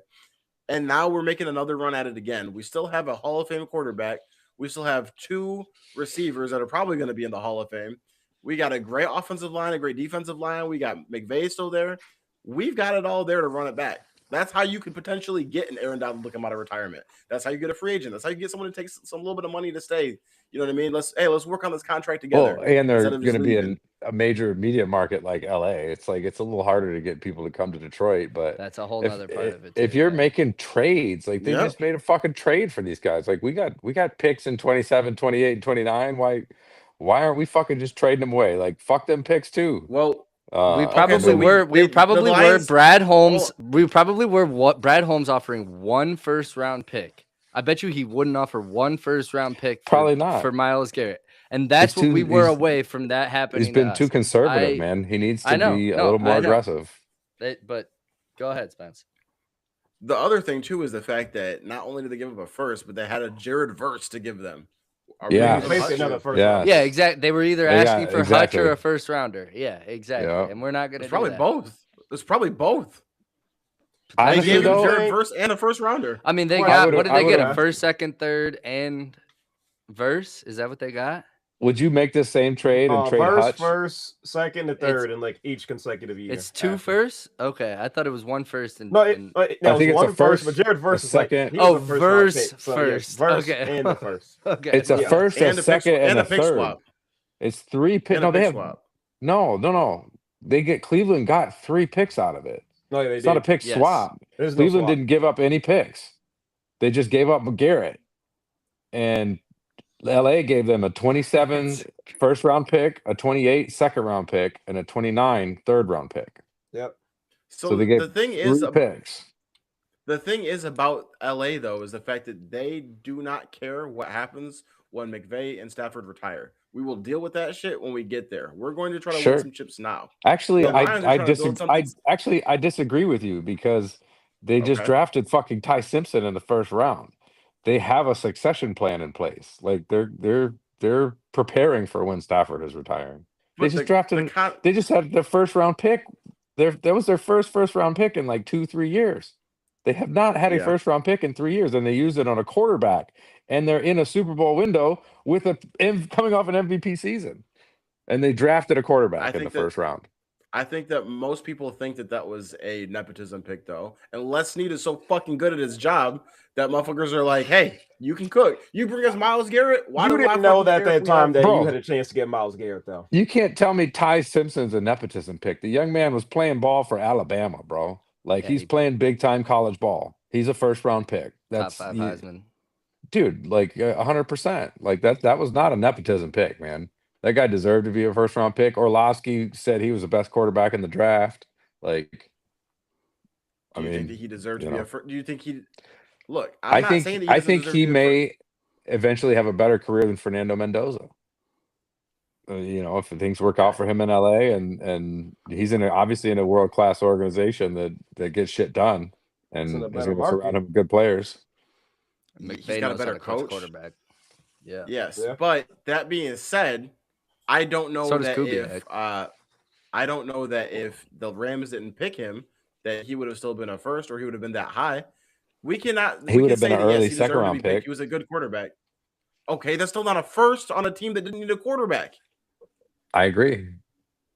And now we're making another run at it again. We still have a Hall of Fame quarterback. We still have 2 receivers that are probably going to be in the Hall of Fame. We got a great offensive line, a great defensive line. We got McVay still there. We've got it all there to run it back. That's how you could potentially get an Aaron Donald to come out of retirement. That's how you get a free agent. That's how you get someone to take some little bit of money to stay. You know what I mean? Let's work on this contract together. Well, and they're instead of going just to be leaving. in a major media market like LA. It's like it's a little harder to get people to come to Detroit, but That's a whole if nother part of it. if too, you're yeah. making trades, like they Yep. just made a fucking trade for these guys. Like we got picks in 27, 28, and 29. Why aren't we fucking just trading them away? Like fuck them picks too. Well, We Okay, probably so were. We the probably were. Lions- Brad Holmes. Hold We probably were. What Brad Holmes offering 1 first-round pick. I bet you he wouldn't offer 1 first-round pick Probably not. for Myles Garrett, and that's He's what we too- were he's- away from that happening. He's been to us. too conservative, I- man. He needs I to know. be a No, little more I know. aggressive. But go ahead, Spence. The other thing too is the fact that not only did they give up a first, but they had a Jared Verse to give them. Are we Yeah. giving them Basically Hutch? another first Yeah. round. Yeah, exactly. They were either Yeah, asking for Hutch or exactly. a first rounder. Yeah, exactly. Yeah. And we're not going to It's do probably that. both. It's probably both. They Honestly, gave him though, Jared Verse and a first rounder. I mean, they Well, got what did I they get? would've- A first, second, third, and verse? Is that what they got? would you make this same trade and trade Verse, Hutch? first, second, and third in like each consecutive year. It's 2 after. firsts? Okay, I thought it was 1 first and No, it I was think it's one a first, first, but Jared Verse a is like second. he was Oh, a first round Verse pick, so, first. Yes, Verse Okay. and the first. Okay. It's a Yeah. first, a And a second, pick, and and a a pick third. swap. It's 3 picks. And No, a they pick have swap. no. They get Cleveland got 3 picks out of it. No, they It's not a did. pick Yes. swap. There's no Cleveland swap. didn't give up any picks. They just gave up Garrett. And LA gave them a 27 first round pick, a 28 second round pick, and a 29 third round pick. Yep. So they gave the thing is, 3 picks. the thing is about LA though is the fact that they do not care what happens when McVay and Stafford retire. We will deal with that shit when we get there. We're going to try to Sure. win some chips now. Actually, The Lions are I trying to build disagree. something. I disagree with you because they just Okay. drafted fucking Ty Simpson in the first round. They have a succession plan in place. Like they're preparing for when Stafford is retiring. They But just drafted. They just had the first round pick. That was their first round pick in like 2-3 years. They have not had a Yeah. first round pick in 3 years, and they used it on a quarterback. And they're in a Super Bowl window with coming off an MVP season, and they drafted a quarterback in the first round. I think that most people think that was a nepotism pick, though. And Les Snead is so fucking good at his job that motherfuckers are like, "Hey, you can cook. You bring us Myles Garrett. Why You do I didn't know fucking that care if that we time have-" that Bro. you had a chance to get Myles Garrett, though. You can't tell me Ty Simpson's a nepotism pick. The young man was playing ball for Alabama, bro. Like Yeah, he's he- playing big time college ball. He's a first round pick. Top 5 Heisman. Dude, like 100%. Like that was not a nepotism pick, man. That guy deserved to be a first round pick. Orlovsky said he was the best quarterback in the draft. Like, Do you think that he deserved to be a first? Do you think he? Look, I not think saying that I doesn't think deserve he to be a may eventually have a better career than Fernando Mendoza. If things work out for him in LA, and he's obviously in a world class organization that gets shit done, and in a is better going to surround market. him with good players. He's McVay got a knows better how to coach coach. quarterback. Yeah. Yes, Yeah. but that being said, I don't know So does that Kubiak. if I don't know that if the Rams didn't pick him, that he would have still been a first or he would have been that high. We cannot. He we would can have been say an that, yes, early he deserved second to round be picked. pick. He was a good quarterback. Okay, that's still not a first on a team that didn't need a quarterback. I agree,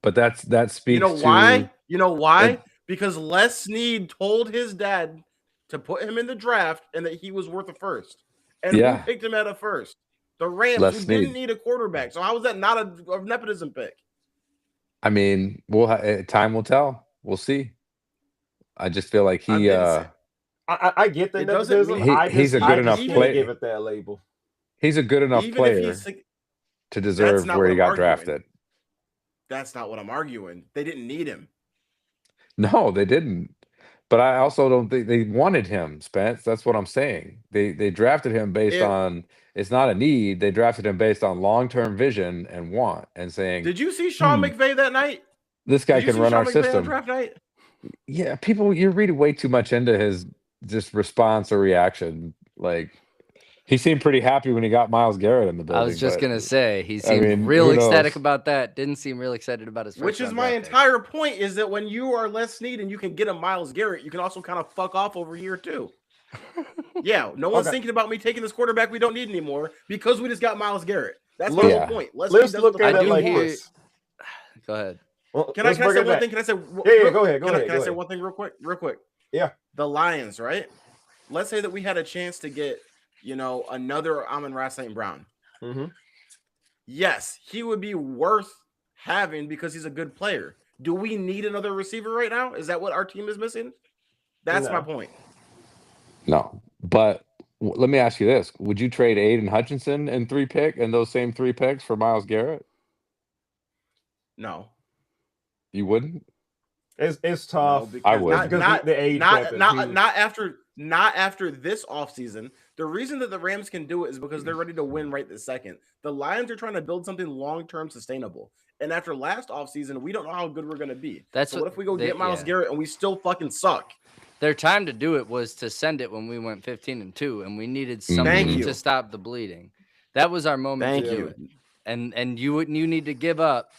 but that speaks. You know why? To, You know why? Because Les Snead told his dad to put him in the draft and that he was worth a first. And Yeah. who picked him at a first? The Rams, Les who Snead. didn't need a quarterback. So how was that not a nepotism pick? I mean, time will tell. We'll see. I just feel like I'm he. innocent. I get the It doesn't nepotism. mean- He's a good enough player. player. Give it that label. He's a good enough Even player if he's to deserve not where what he I'm got arguing. drafted. that's not what I'm arguing. They didn't need him. No, they didn't. But I also don't think they wanted him, Spence. That's what I'm saying. They drafted him based on it's not a need. They drafted him based on long-term vision and want and saying Did you see Sean McVay that night? this guy Did you can see run Sean our McVay system. on draft night? Yeah, you're reading way too much into his just response or reaction. Like he seemed pretty happy when he got Myles Garrett in the building. I was just but- gonna say he I seemed mean, real who knows? ecstatic about that. Didn't seem real excited about his first Which is round my draft pick. entire point is that when you are Les Snead and you can get a Myles Garrett, you can also kind of fuck off over here too. Yeah, no one's Okay. thinking about me taking this quarterback we don't need anymore because we just got Myles Garrett. That's Look- the Yeah. whole point. Les Let's Snead look does at the it do like hear- this. Go ahead. Well, Can I let's say bring it one back. thing? Can I say Yeah, go ahead. Go can ahead. I go say ahead. one thing real quick? Yeah. The Lions, right? Let's say that we had a chance to get, another Amon-Ra St. Brown. Mm-hmm. Yes, he would be worth having because he's a good player. Do we need another receiver right now? Is that what our team is missing? That's my No. point. No, but let me ask you this: would you trade Aiden Hutchinson and those same 3 picks for Myles Garrett? No. You wouldn't? It's No, tough. I because would. Just because the age gap is huge. not after this offseason. The reason that the Rams can do it is because they're ready to win right this second. The Lions are trying to build something long-term sustainable. And after last offseason, we don't know how good we're going to be. So what if we go get Myles Garrett and we still fucking suck? Their time to do it was to send it when we went 15-2, and we needed something to stop the bleeding. That was our moment to do it. And you need to give up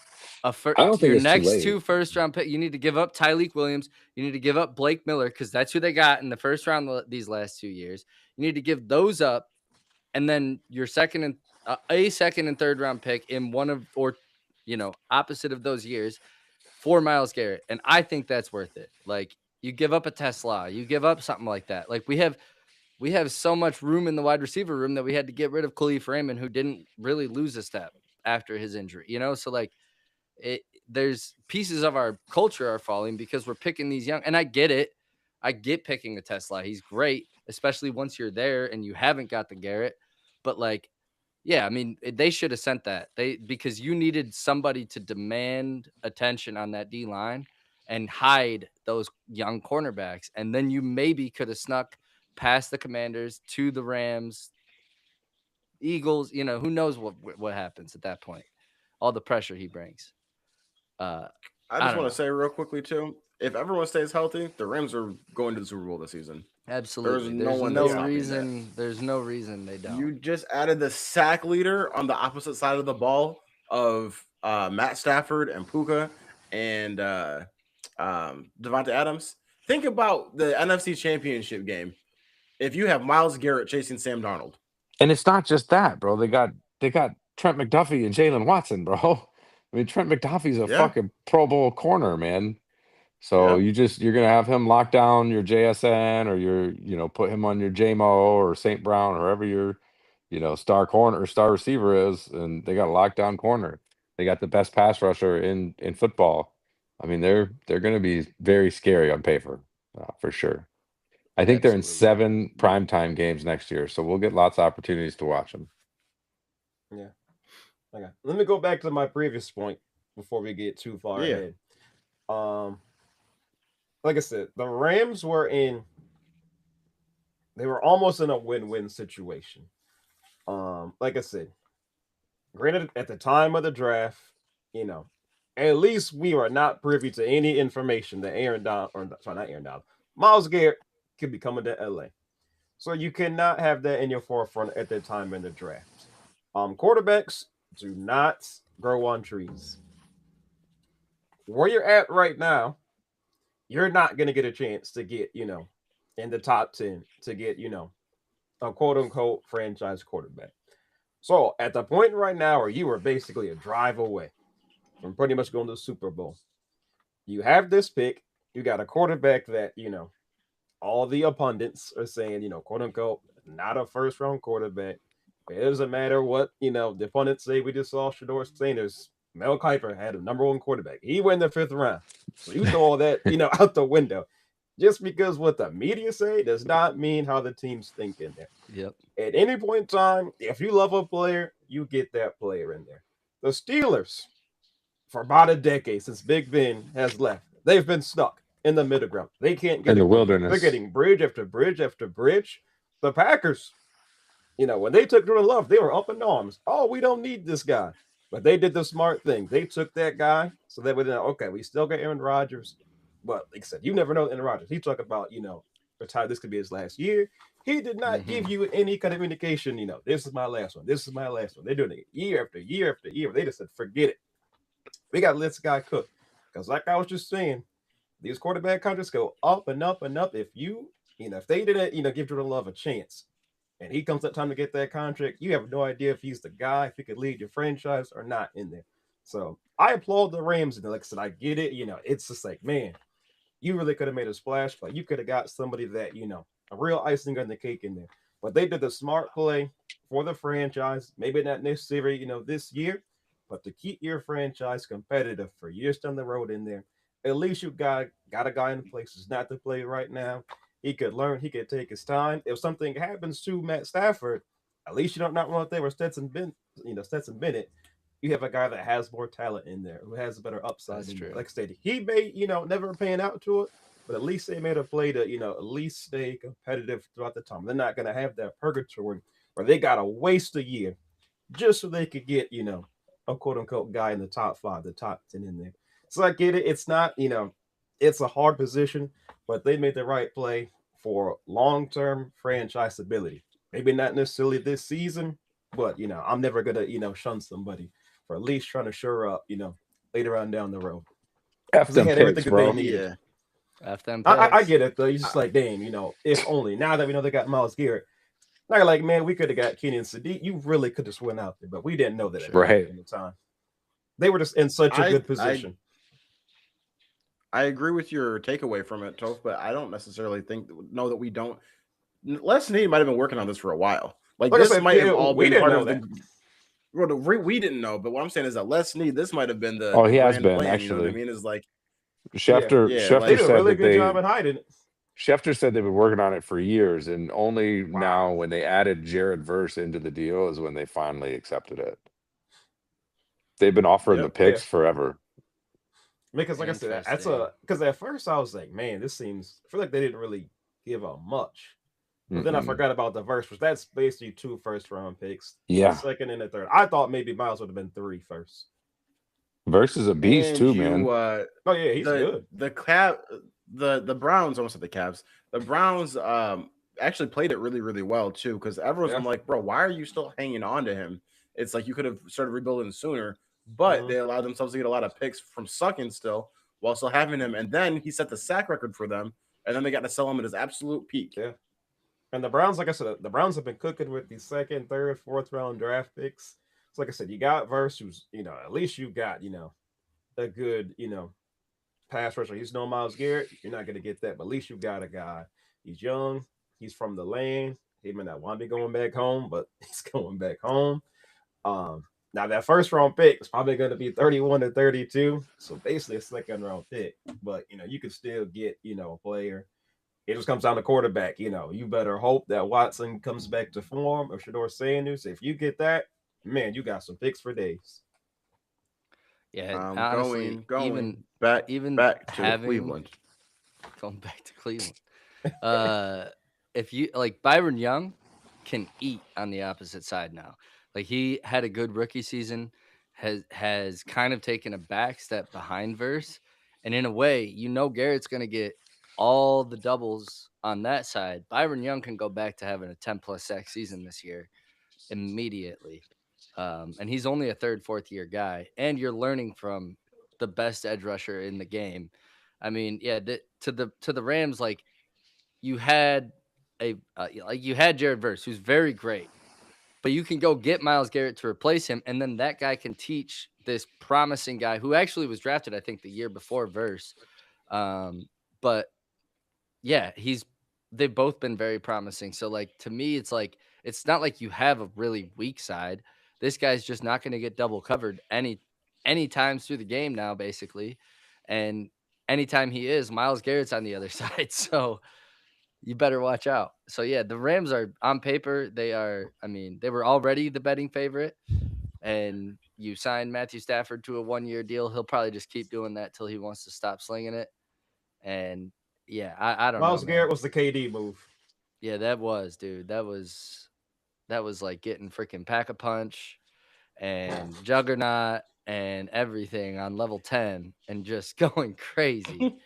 your next 2 first-round pick. You need to give up Tyreek Williams. You need to give up Blake Miller because that's who they got in the first round these last 2 years. You need to give those up, and then your second and third round pick in one of opposite of those years for Myles Garrett. And I think that's worth it. Like, you give up a Tesla, you give up something like that. Like, we have so much room in the wide receiver room that we had to get rid of Khalif Raymond, who didn't really lose a step after his injury, So like, there's pieces of our culture are falling because we're picking these young, and I get it. I get picking a Tesla. He's great, especially once you're there and you haven't got the Garrett. But like, yeah, I mean, they should have sent that. Because you needed somebody to demand attention on that D line and hide those young cornerbacks. And then you maybe could have snuck past the Commanders to the Rams, Eagles, who knows what happens at that point. All the pressure he brings. I just want to say real quickly too, if everyone stays healthy, the Rams are going to the Super Bowl this season. Absolutely. There's no reason they don't. You just added the sack leader on the opposite side of the ball of Matt Stafford and Puka and Devonta Adams. Think about the NFC Championship game if you have Myles Garrett chasing Sam Darnold. And it's not just that, bro. They got Trent McDuffie and Jalen Watson, bro. I mean, Trent McDuffie's a fucking Pro Bowl corner, man. So you're gonna have him lock down your JSN or your put him on your JMO or St. Brown or whoever your star corner or star receiver is, and they got a lockdown corner. They got the best pass rusher in football. I mean, they're gonna be very scary on paper, for sure. I think they're in 7 primetime games next year, so we'll get lots of opportunities to watch them. Yeah. Okay. Let me go back to my previous point before we get too far ahead. Like I said, the Rams they were almost in a win-win situation. Like I said, granted, at the time of the draft, at least we were not privy to any information that Myles Garrett could be coming to LA. So you cannot have that in your forefront at the time in the draft. Quarterbacks do not grow on trees. Where you're at right now, you're not going to get a chance to get, in the top 10 to get, a quote unquote franchise quarterback. So at the point right now where you are basically a drive away from pretty much going to the Super Bowl, you have this pick, you got a quarterback that, all the pundits are saying, quote unquote, not a first round quarterback. It doesn't matter what, the pundits say. We just saw Shador Sanders. Mel Kiper had a number 1 quarterback. He went in the 5th round. So you throw all that, out the window. Just because what the media say does not mean how the team's thinking there. Yep. At any point in time, if you love a player, you get that player in there. The Steelers, for about a decade since Big Ben has left, they've been stuck in the middle ground. They can't get in the wilderness. They're getting bridge after bridge after bridge. The Packers, when they took Jordan Love, they were up in arms. Oh, we don't need this guy. But they did the smart thing. They took that guy so that way, okay, we still got Aaron Rodgers. But like I said, you never know Aaron Rodgers. He talked about, retired. This could be his last year. He did not give you any kind of indication, this is my last one. This is my last one. They're doing it year after year after year. They just said, forget it. We got to let this guy cook. Because like I was just saying, these quarterback contracts go up and up and up. If if they didn't, give Jordan Love a chance, and he comes that time to get that contract, you have no idea if he's the guy, if he could lead your franchise or not in there. So I applaud the Rams. And like I said, I get it. It's just like, man, you really could have made a splash, but you could have got somebody that, a real icing on the cake in there. But they did the smart play for the franchise. Maybe not necessarily, this year, but to keep your franchise competitive for years down the road in there. At least you got a guy in places not to play right now. He could learn. He could take his time. If something happens to Matt Stafford, at least you don't not want to there with Stetson Bennett. you have a guy that has more talent in there, who has a better upside. That's true. Like I said, he may, never pan out to it, but at least they made a play to, at least stay competitive throughout the time. They're not going to have that purgatory where they got to waste a year just so they could get, a quote unquote guy in the top 5, the top 10 in there. So I get it. It's not, it's a hard position, but they made the right play for long-term franchise ability. Maybe not necessarily this season, but I'm never gonna shun somebody for at least trying to shore up later on down the road. F They them had picks, everything that bro. they needed. Yeah. F them I picks. get it though. You're just like, damn, if only now that we know they got Myles Garrett. Now you're like, man, we could have got Kenny and Sadiq. You really could have went out there, but we didn't know that at Right. the time. They were just in such a good position. I agree with your takeaway from it, Toph, but I don't necessarily know that we don't. Les Snead might have been working on this for a while. Like I this said, might have all we been didn't part know of that. we didn't know, but what I'm saying is that Les Snead, this might have been the he has grand been, plan, actually. You know what I mean? Is like Schefter they did a said really that good job in hiding it. Schefter said they've been working on it for years, and only Wow. now when they added Jared Verse into the deal is when they finally accepted it. They've been offering the picks forever. Because like I said, because at first I was like, man, I feel like they didn't really give up much. But then I forgot about the Verse, which that's basically 2 first-round picks. Yeah. The second and the third. I thought maybe Myles would have been 3 first. Verse is a beast too, man. Oh yeah, he's good. The Browns, almost at the Cavs. The Browns actually played it really, really well too, because everyone's been like, bro, why are you still hanging on to him? It's like you could have started rebuilding sooner, but they allowed themselves to get a lot of picks from sucking still while still having him. And then he set the sack record for them, and then they got to sell him at his absolute peak. Yeah. And the Browns, like I said, the Browns have been cooking with the 2nd, 3rd, 4th round draft picks. So like I said, you got Verse, who's, at least you got, a good, pass rusher. He's no Myles Garrett. You're not going to get that, but at least you got a guy. He's young. He's from the lane. He may not want to be going back home, but he's going back home. Now that first round pick is probably going to be 31 to 32. So basically a 2nd round pick, but you could still get, a player. It just comes down to quarterback. You better hope that Watson comes back to form or Shador Sanders. If you get that, man, you got some picks for days. Yeah, honestly, going back to Cleveland. Going back to Cleveland. If you like, Byron Young can eat on the opposite side now. Like, he had a good rookie season, has kind of taken a back step behind Verse, and in a way, Garrett's going to get all the doubles on that side. Byron Young can go back to having a 10+ sack season this year immediately. And he's only a 3rd, 4th year guy, and you're learning from the best edge rusher in the game. I mean, yeah, to the Rams, like, you had Jared Verse, who's very great, but you can go get Myles Garrett to replace him, and then that guy can teach this promising guy who actually was drafted, I think, the year before Verse. But yeah, they've both been very promising. So, like, to me, it's like, it's not like you have a really weak side. This guy's just not going to get double covered any times through the game now, basically. And anytime he is, Myles Garrett's on the other side. So you better watch out. So yeah, the Rams are, on paper, they were already the betting favorite. And you signed Matthew Stafford to a 1-year deal. He'll probably just keep doing that till he wants to stop slinging it. And yeah, I don't know. Myles Garrett was the KD move. Yeah, that was, dude. That was like getting freaking Pack-a-Punch and Juggernaut and everything on level 10 and just going crazy.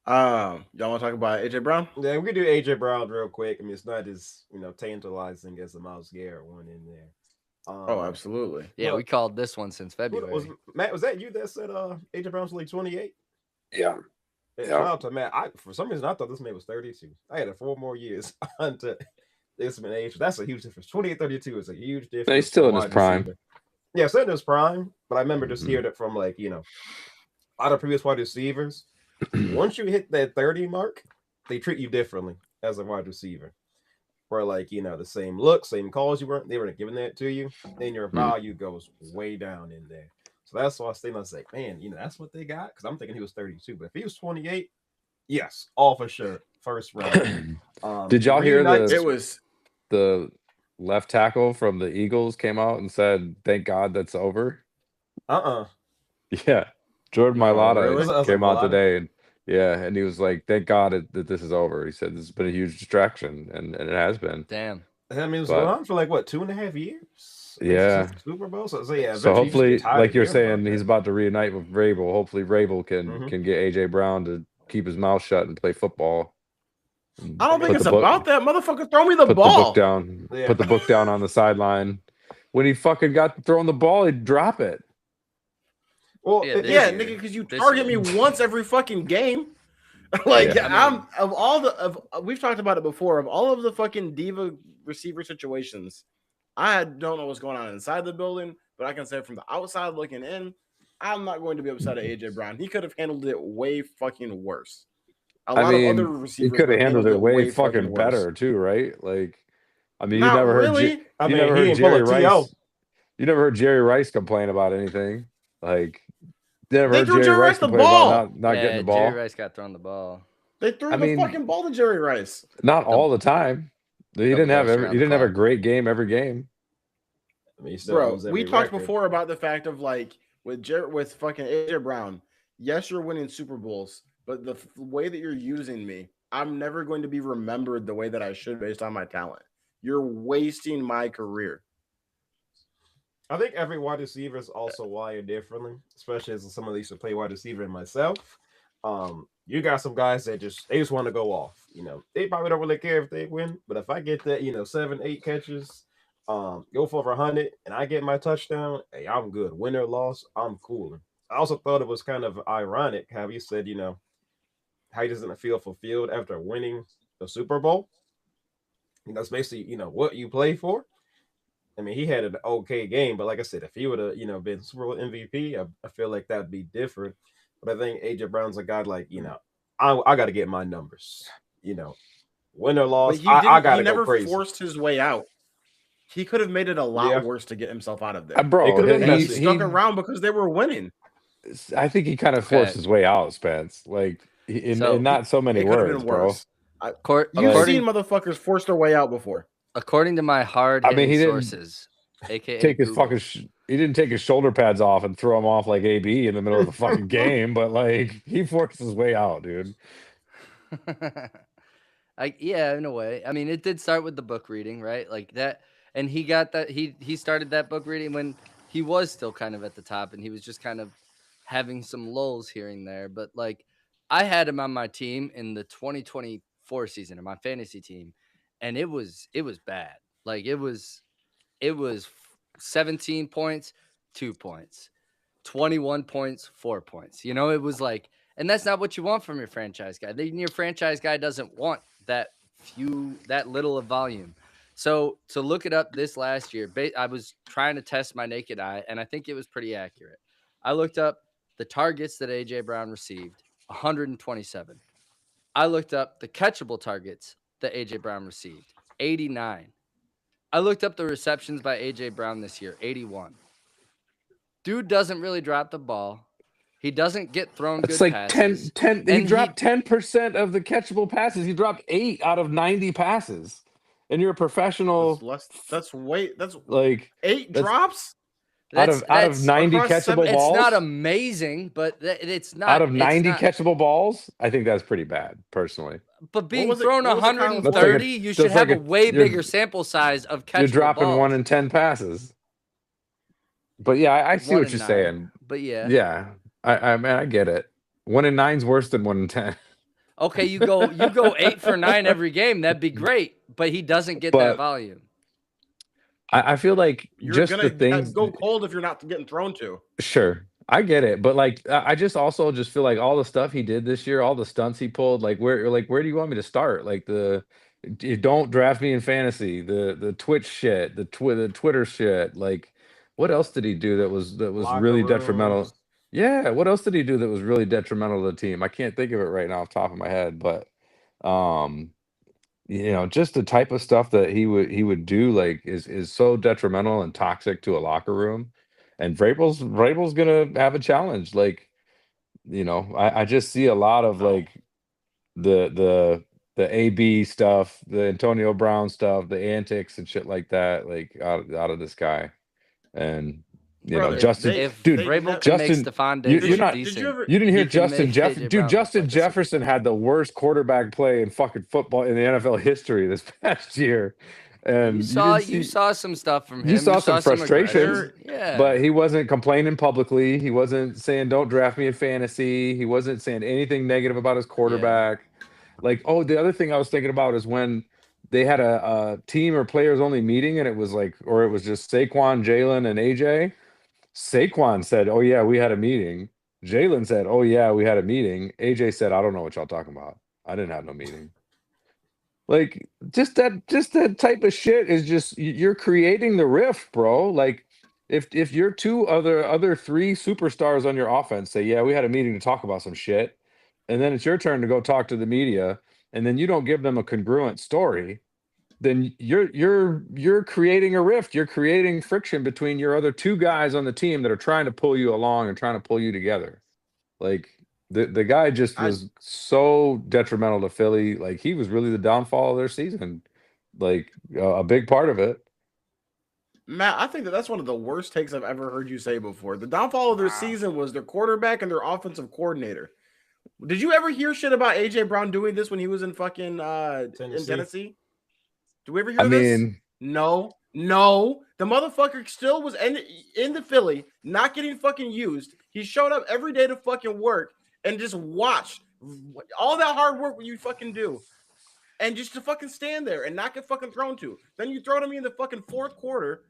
Y'all want to talk about AJ Brown? Yeah, we can do AJ Brown real quick. I mean, it's not as tantalizing as the Myles Garrett one in there. Oh, absolutely. Yeah, we called this one since February. Matt, was that you that said AJ Brown's like 28? Yeah. Shout out to Matt. For some reason, I thought this man was 32. I had 4 more years onto this man age. That's a huge difference. 28-32 is a huge difference. He's still in his prime. Yeah, still in his prime. But I remember just hearing it from, like, a lot of previous wide receivers. Once you hit that 30 mark, they treat you differently as a wide receiver. Where, like, the same look, same calls they weren't giving that to you. Then your value goes way down in there. So that's why I was like, man, that's what they got. Because I'm thinking he was 32. But if he was 28, yes, all for sure. First round. Did y'all hear it was the left tackle from the Eagles came out and said, "Thank God that's over." Yeah, Jordan No, Mailata really? I was like, came out Mailata? today, and he was like, "Thank God that this is over." He said, "This has been a huge distraction," and it has been. Damn. I mean, it's going But on for like what, 2.5 years? Basically since yeah, the Super Bowl. So yeah, so eventually you just get hopefully, tired like of you're hearing about saying, he's that. about to reunite with Vrabel. Hopefully, Vrabel can Mhm. can get AJ Brown to keep his mouth shut and play football. And I don't think put it's the book about that. Motherfucker, throw me the put the book ball. down. Yeah. Put the book down on the sideline. When he fucking got thrown the ball, he'd drop it. Well, Yeah, this Yeah, year. nigga, because you This target year. me once every fucking game. Like Yeah. I mean, we've talked about it before. Of all of the fucking diva receiver situations, I don't know what's going on inside the building, but I can say from the outside looking in, I'm not going to be upset at AJ Brown. He could have handled it way fucking worse. A I lot of other mean, he receivers could would have have handled handled it it way way fucking fucking worse. better too, right? Like, I mean, Not really. I you mean, never he heard ain't pull Jerry a TO. Rice. You never heard Jerry Rice complain about anything. Like, you never They heard threw Jerry Jerry Rice Rice the complain about ball. not getting yeah, the Jerry ball. Rice got thrown the ball. They I threw the mean, fucking ball to Jerry Rice. not The all the time. He the didn't have most every. around He the didn't have a clock. great game every game. I mean, he still Bro, owns we every talked record. before about the fact of like with fucking AJ Brown. Yes, you're winning Super Bowls, but the way that you're using me, I'm never going to be remembered the way that I should based on my talent. You're wasting my career. I think every wide receiver is also wired differently, especially as someone that used to play wide receiver and myself. You got some guys that just want to go off. They probably don't really care if they win, but if I get that, 7, 8 catches, go for over 100, and I get my touchdown, hey, I'm good. Win or loss, I'm cool. I also thought it was kind of ironic how you said, how he doesn't feel fulfilled after winning the Super Bowl. That's basically, what you play for. I mean, he had an okay game, but like I said, if he would have, been Super Bowl MVP, I feel like that'd be different. But I think AJ Brown's a guy like, I got to get my numbers. Win or But loss, he I didn't. got He to go never crazy. forced his way out. He could have made it a lot Yeah, worse to get himself out of there. it Bro, could have been And he messy. stuck around because they were winning. I think he kind of Okay. forced his way out, Spence. Like, in So not so many It could have words, been bro. worse. You've Like, seen motherfuckers force their way out before. according to my I mean, hard-hitting he didn't sources, aka take his Google. fucking. He didn't take his shoulder pads off and throw him off like AB in the middle of the fucking game, but like he forced his way out, dude. Yeah, in a way. I mean, it did start with the book reading, right? Like that, and he got that. He started that book reading when he was still kind of at the top, and he was just kind of having some lulls here and there. But like, I had him on my team in the 2024 season, or my fantasy team, and it was bad. Like it was 17 points, 2 points. 21 points, 4 points. It was like, and that's not what you want from your franchise guy. Your franchise guy doesn't want that little of volume. So to look it up this last year, I was trying to test my naked eye, and I think it was pretty accurate. I looked up the targets that AJ Brown received, 127. I looked up the catchable targets that AJ Brown received, 89. I looked up the receptions by AJ Brown this year, 81. Dude doesn't really drop the ball. He doesn't get thrown It's good like passes. 10. He And dropped 10% of the catchable passes. He dropped 8 out of 90 passes. And you're a That's professional. less. That's Like, 8 that's drops out of that's 90 across catchable 7. it's not balls. amazing, but it's Out not of 90 catchable balls, I think that's pretty bad, personally. but being was it- thrown what was it, Kyle, in That's like 130, you should have a way you're bigger sample size of you're catchable dropping balls. 1 in 10 passes. But yeah, I see 1 what in you're 9. saying. But yeah. Yeah, I mean, I get it. 1 in 9's worse than 1 in 10. Okay, you go 8 for 9 every game. That'd be great, but he doesn't get that But volume. I feel like You're just the gonna things. go cold if you're not getting thrown to. Sure, I get it, but like I just also just feel like all the stuff he did this year, all the stunts he pulled, like where do you want me to start? Like don't draft me in fantasy, the Twitch shit, the Twitter shit. Like, what else did he do that was Locker really detrimental? rooms. Yeah, what else did he do that was really detrimental to the team? I can't think of it right now off the top of my head, but um just the type of stuff that he would do like is so detrimental and toxic to a locker room. And Vrabel's gonna have a challenge. Like, I just see a lot of like the the AB stuff, the Antonio Brown stuff, the antics and shit like that, like out of this guy. And Brother, Justin, if dude, Vrabel can Justin, make Stephon you're Diggs not. did you decent, ever You didn't hear he can Justin make Jeff, AJ dude. Brown look Justin like a Jefferson superstar. had the worst quarterback play in fucking football in the NFL history this past year, and you didn't see. You saw some stuff from him. You saw some frustration, aggression. Yeah, but he wasn't complaining publicly. He wasn't saying "Don't draft me in fantasy." He wasn't saying anything negative about his quarterback. Like, oh, the other thing I was thinking about is when they had a team or players only meeting, and it was like, or it was just Saquon, Jalen, and AJ. Saquon said, "Oh yeah, we had a meeting." Jalen said, "Oh yeah, we had a meeting." AJ said, "I don't know what y'all talking about. I didn't have no meeting." Like just that type of shit is just you're creating the rift, bro. Like if your two other three superstars on your offense say, "Yeah, we had a meeting to talk about some shit," and then it's your turn to go talk to the media, and then you don't give them a congruent story, then you're creating a rift. You're creating friction between your other two guys on the team that are trying to pull you along and trying to pull you together. Like the guy just I was so detrimental to Philly. Like he was really the downfall of their season. Like a big part of it. Matt, I think that's one of the worst takes I've ever heard you say before. The downfall of their season was their quarterback and their offensive coordinator. Did you ever hear shit about AJ Brown doing this when he was in fucking in Tennessee? Did we ever hear I this? mean, No. The motherfucker still was in the Philly, not getting fucking used. He showed up every day to fucking work and just watched all that hard work you fucking do. And just to fucking stand there and not get fucking thrown to. Then you throw to me in the fucking fourth quarter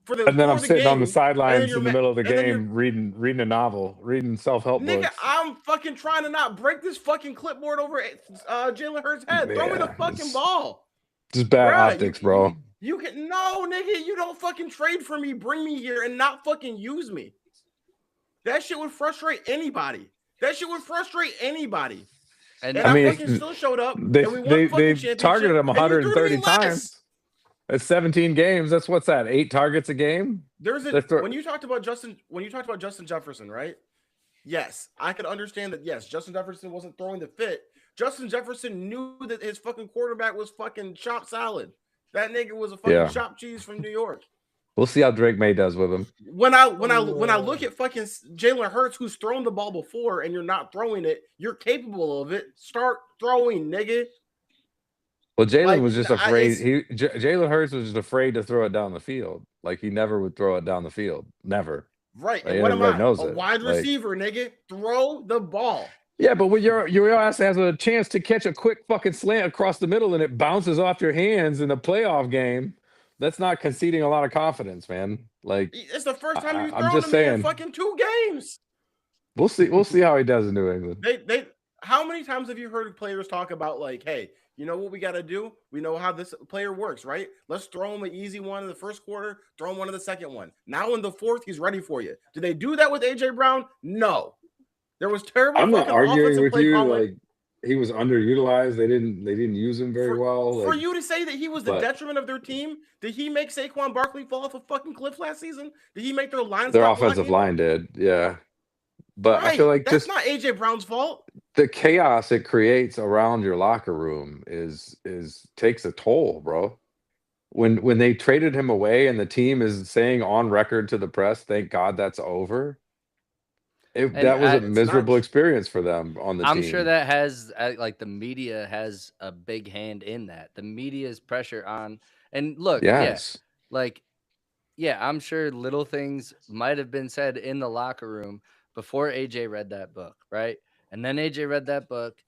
and then I'm sitting on the game, sidelines in the middle of the game reading a novel, reading self-help nigga, books. I'm fucking trying to not break this fucking clipboard over Jalen Hurts' head. Throw me the fucking ball. Just bad optics, bro. You can nigga, you don't fucking trade for me, bring me here and not fucking use me. That shit would frustrate anybody. And I mean, fucking still showed up. They targeted him 130 times. times. That's 17 games. That's what's that? 8 targets a game. When you talked about Justin Jefferson, right? Yes, I could understand that. Yes, Justin Jefferson wasn't throwing the fit. Justin Jefferson knew that his fucking quarterback was fucking chopped salad. That nigga was a fucking chopped cheese from New York. We'll see how Drake May does with him. When I look at fucking Jalen Hurts, who's thrown the ball before, and you're not throwing it, you're capable of it. Start throwing, nigga. Well, Jalen was just afraid. Jalen Hurts was just afraid to throw it down the field. Like he never would throw it down the field. Never. Right. Like, and what am I? knows a wide receiver, nigga. Throw the ball. Yeah, but when your ass has a chance to catch a quick fucking slant across the middle and it bounces off your hands in a playoff game, that's not conceding a lot of confidence, man. Like it's the first time you've thrown to me in fucking 2 games. We'll see how he does in New England. How many times have you heard players talk about like, hey, you know what we got to do? We know how this player works, right? Let's throw him an easy one in the first quarter, throw him one in the second one. Now in the fourth, he's ready for you. Did they do that with AJ Brown? No. There was terrible. I'm not arguing with you. Like he was underutilized. They didn't use him very well. For you to say that he was the detriment of their team, did he make Saquon Barkley fall off a fucking cliff last season? Did he make their line? Their offensive line did, yeah. But I feel like that's not AJ Brown's fault. The chaos it creates around your locker room is takes a toll, bro. When they traded him away and the team is saying on record to the press, thank God that's over. That was a miserable experience for them on the team. I'm sure that has like the media has a big hand in that. The media's pressure on and look, I'm sure little things might have been said in the locker room before AJ read that book, right? And then AJ read that book,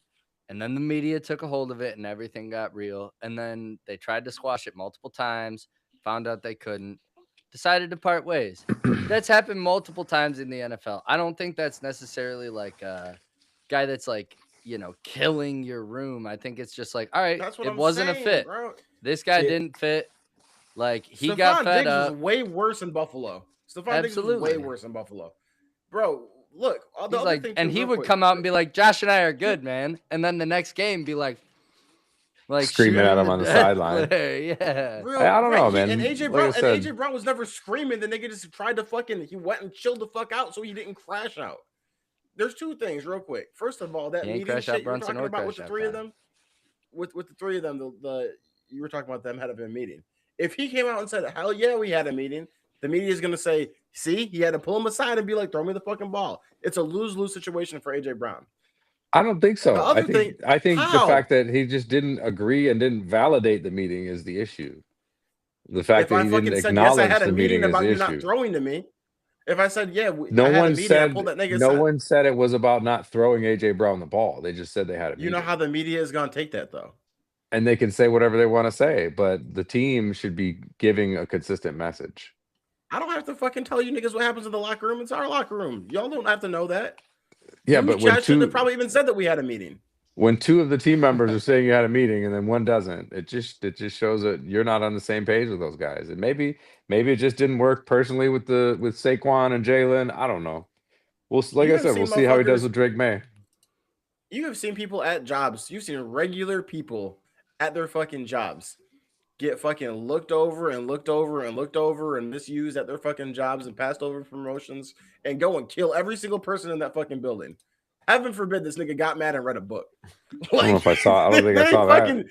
and then the media took a hold of it, and everything got real. And then they tried to squash it multiple times, found out they couldn't, decided to part ways. That's happened multiple times in the NFL. I don't think that's necessarily like a guy that's like, killing your room. I think it's just like, all right, it wasn't a fit. Bro. This guy didn't fit. Like, he got fed up. Diggs was way worse in Buffalo. Stephon Diggs was way worse in Buffalo. Bro, look. He's like, and he would come out and be like, Josh and I are good, man. And then the next game be like screaming at him on the sideline. Yeah. I don't know, man. And AJ Brown was never screaming. The nigga just tried to he went and chilled the fuck out so he didn't crash out. There's 2 things real quick. First of all, that meeting shit you're talking about with the 3 of them. with the three of them, the you were talking about them having a meeting. If he came out and said, "Hell yeah, we had a meeting," the media is going to say, "See, he had to pull him aside and be like, throw me the fucking ball." It's a lose-lose situation for AJ Brown. I don't think The so. other thing, I think the how? fact that he just didn't agree and didn't validate the meeting is the issue. The fact If that I he didn't fucking said yes, I acknowledge had a the meeting meeting is about the you not issue. throwing to me. If I said yeah, No I had a one meeting, I said pulled that nigga no aside. one said it was about not throwing AJ Brown the ball. They just said they had a You know meeting. how the media is going to take that though. And they can say whatever they want to say, but the team should be giving a consistent message. I don't have to fucking tell you niggas what happens in the locker room. It's our locker room. Y'all don't have to know that. Yeah, News but when chat shouldn't have probably even said that we had a meeting. two of the team members are saying you had a meeting and then one doesn't, it just shows that you're not on the same page with those guys. And maybe it just didn't work personally with Saquon and Jalen. I don't know. Like You I have said, we'll seen see how he does motherfuckers. with Drake May. You have seen people at jobs. You've seen regular people at their fucking jobs get fucking looked over and looked over and looked over and misused at their fucking jobs and passed over promotions and go and kill every single person in that fucking building. Heaven forbid this nigga got mad and read a book. I don't know if I saw. I don't think I they saw fucking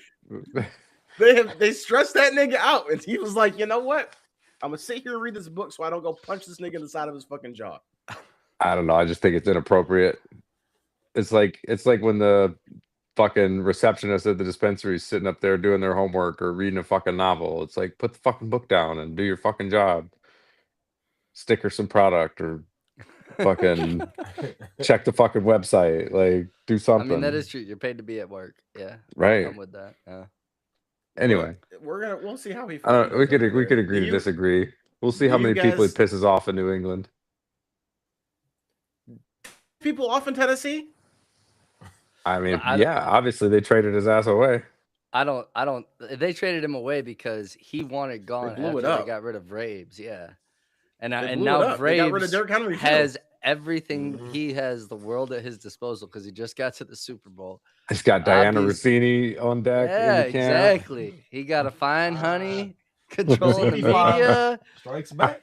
that. they stressed that nigga out, and he was like, you know what? I'm gonna sit here and read this book so I don't go punch this nigga in the side of his fucking jaw. I don't know. I just think it's inappropriate. It's like when the fucking receptionist at the dispensary is sitting up there doing their homework or reading a fucking novel. It's like, put the fucking book down and do your fucking job. Sticker some product or fucking check the fucking website. Like, do something. I mean, that is true. You're paid to be at work. Yeah. right. I'm with that. Yeah. Anyway, we'll see how he. I don't. We could over there. agree to disagree. We'll see do how you many people he guys- pisses off in New England. People off in Tennessee. I mean, I- yeah, obviously they traded his ass away. I don't. They traded him away because he wanted gone blew it after they up. got rid of Braves. Yeah, and They and blew it now up. They got rid of Braves Derrick Henry, too. has everything. Mhm. He has the world at his disposal because he just got to the Super Bowl. He's got Diana Obvious- Rossini on deck. Yeah, in the camp. exactly. He got a fine honey controlling the CP5. media. Strikes back.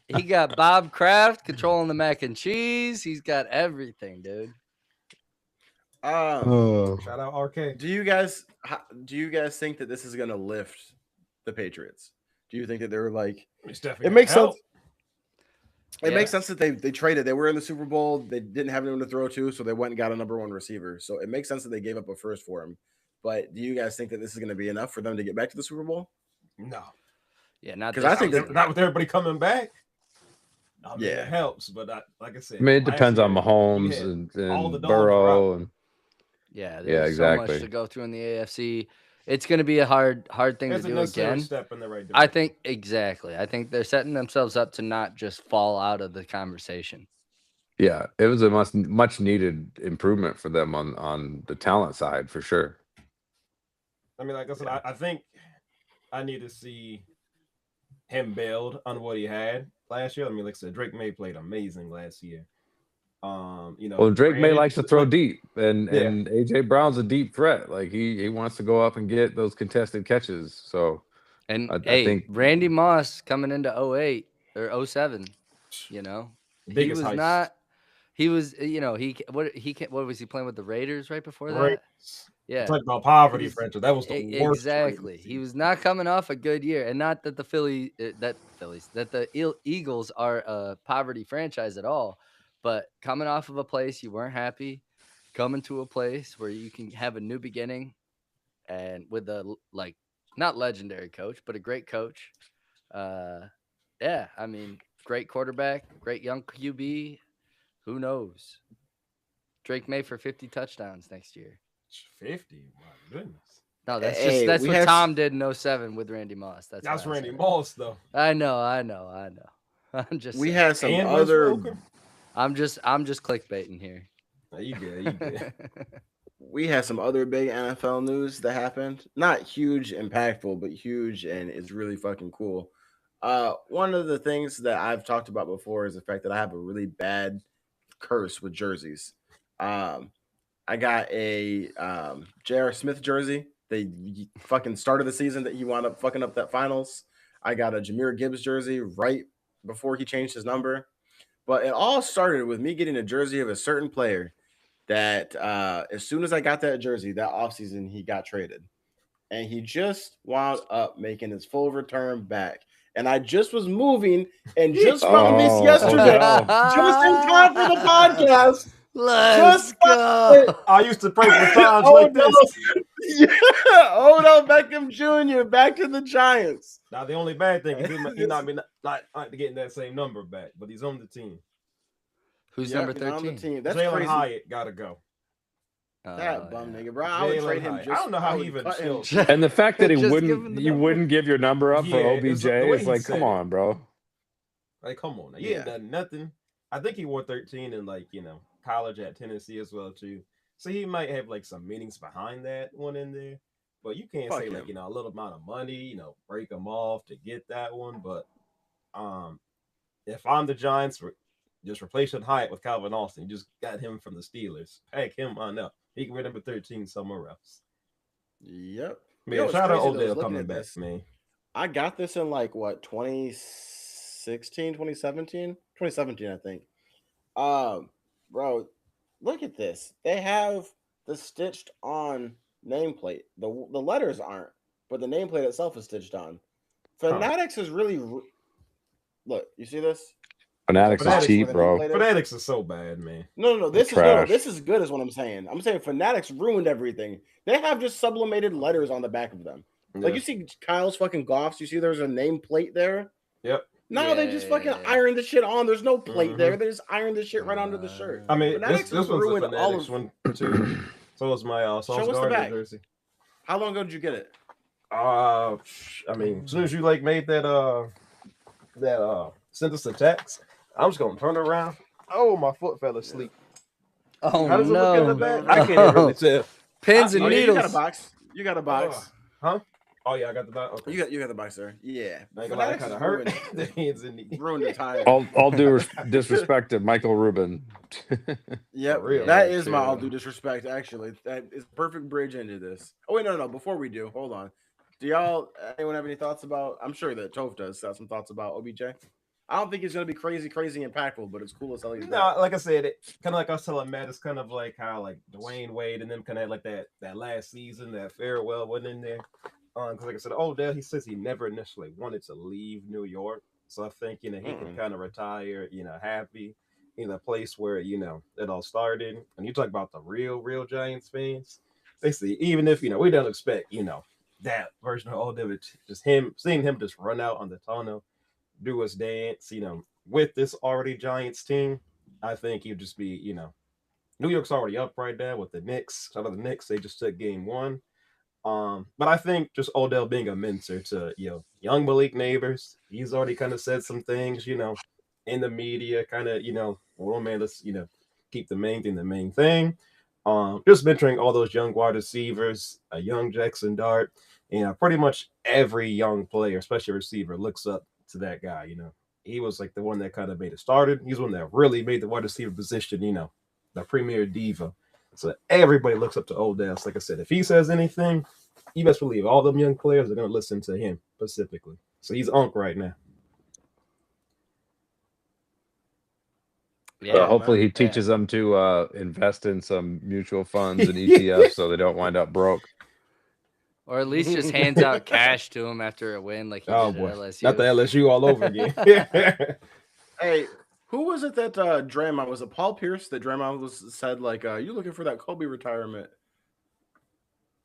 He got Bob Kraft controlling the mac and cheese. He's got everything, dude. Oh. Shout out RK. Do you guys think that this is gonna lift the Patriots? Do you think that they're like? It's definitely It makes help. sense. It makes sense that they traded. They were in the Super Bowl. They didn't have anyone to throw to, so they went and got a number one receiver. So it makes sense that they gave up a first for him. But do you guys think that this is going to be enough for them to get back to the Super Bowl? No, Yeah, not 'Cause this I think season. not with everybody coming back. I mean, Yeah. it helps, but like I said, I mean, it last depends on year, Mahomes we had all the and dogs were Burrow out. and Yeah, Yeah, there's so much exactly. to go through in the AFC. It's going to be a hard thing It's to a do necessary again. step in the right direction. I think exactly. I think they're setting themselves up to not just fall out of the conversation. yeah, it was a much needed improvement for them on the talent side for sure. I mean, like I said, I think I need to see him build on what he had last year. I mean, like I said, Drake May played amazing last year. Well, Drake May likes to throw deep, and Yeah. and AJ Brown's a deep threat. Like he wants to go up and get those contested catches. So And I hey, think Randy Moss coming into 08 or 07, you know, Biggest he was heist. not. He was, what was he playing with the Raiders right before that? Right. Yeah, Talk about poverty, He's- French. That was the worst. trade exactly. of the He season. was not coming off a good year, and not that the Eagles are a poverty franchise at all, but coming off of a place you weren't happy, coming to a place where you can have a new beginning, and with a not legendary coach, but a great coach. Yeah, I mean, great quarterback, great young QB. Who knows? Drake May for 50 touchdowns next year. 50. My goodness. No, that's Hey, that's we what have- Tom did in 07 with Randy Moss. That's That's what I Randy said. Moss, though. I know. I'm just We saying. had some And Wes other. Welker? I'm just clickbaiting here. No, you good. You good. We had some other big NFL news that happened. Not huge, impactful, but huge, and it's really fucking cool. One of the things that I've talked about before is the fact that I have a really bad curse with jerseys. I got a J.R. Smith jersey. They fucking started the season that he wound up fucking up that finals. I got a Jahmyr Gibbs jersey right before he changed his number. But it all started with me getting a jersey of a certain player. that as soon as I got that jersey that offseason, he got traded. And he just wound up making his full return back. And I just was moving and just found this yesterday, just in time for the podcast. Let's go. I used to pray for times like this. Yeah, Odell Beckham Jr. back to the Giants. Now the only bad thing is he not getting that same number back, but he's on the team. Who's Yep, number he's on the 13? team. That's Jalen crazy. Hyatt gotta go. That bum nigga, bro. I would trade him. Hyatt. I don't know how he even still. And the fact that he Just give him wouldn't, the you number. wouldn't give your number up for Yeah, OBJ. it's the way It's he like, said come it. on, bro. Like, come on, he ain't done nothing. I think he wore 13 in college at Tennessee as well too. So he might have some meanings behind that one in there. But you can't say him. a little amount of money, break him off to get that one. But if I'm the Giants, just replacing Hyatt with Calvin Austin. You just got him from the Steelers. Pack him on up. He can wear number 13 somewhere else. Yep. Man, shout out Odell coming back, man. I got this in 2016, 2017? 2017, I think. Bro, look at this. They have the stitched on nameplate. The letters aren't, but the nameplate itself is stitched on. Fanatics is really look, you see this? Fanatics is cheap, bro. Fanatics is so bad, man. No. This is good, is what I'm saying. I'm saying Fanatics ruined everything. They have just sublimated letters on the back of them. Like you see Kyle's fucking Goffs. You see there's a nameplate there. Yep. No, they just fucking iron the shit on. There's no plate there. They just iron the shit right onto the shirt. I mean, this one's a Fanatics one too. So was my Sauce Gardner jersey. How long ago did you get it? I mean, as soon as you made that sent us a text, I'm just gonna turn around. Oh, my foot fell asleep. Oh, how does it look in the back? I can't even really tell. Pins and needles. You got a box. Huh? Oh yeah, I got the box. Okay. You got the box there. Yeah. That kind of hurt. The hands and knees. Ruined the tire. All due disrespect to Michael Rubin. Yep, that is my all due disrespect. Actually, that is a perfect bridge into this. Oh wait, no. Before we do, hold on. Do anyone have any thoughts about? I'm sure that Toph does have some thoughts about OBJ. I don't think it's going to be crazy impactful, but it's cool as hell. No, like I said, it kind of like I was telling Matt, it's kind of like how Dwayne Wade and them kind of that last season, that farewell went in there. Because like I said, Odell, he says he never initially wanted to leave New York. So I think, he can kind of retire, happy in a place where, it all started. And you talk about the real Giants fans. They see, even if, we don't expect, that version of Odell, just seeing him just run out on the tunnel, do his dance, with this already Giants team, I think he'd just be, New York's already up right now with the Knicks. Shout out to the Knicks. They just took game 1. But I think just Odell being a mentor to, young Malik Neighbors, he's already kind of said some things, in the media, kind of, well, man, let's, keep the main thing the main thing. Just mentoring all those young wide receivers, a young Jackson Dart, pretty much every young player, especially receiver, looks up to that guy, He was the one that kind of made it started. He's one that really made the wide receiver position, the premier diva. So everybody looks up to Odell. So like I said, if he says anything, you best believe all them young players are going to listen to him specifically. So he's Unc right now. Yeah, hopefully he teaches them to invest in some mutual funds and ETFs so they don't wind up broke. Or at least just hands out cash to him after a win like he did at LSU. Not the LSU all over again. Hey, who was it that Draymond, was it Paul Pierce that Draymond said you looking for that Kobe retirement?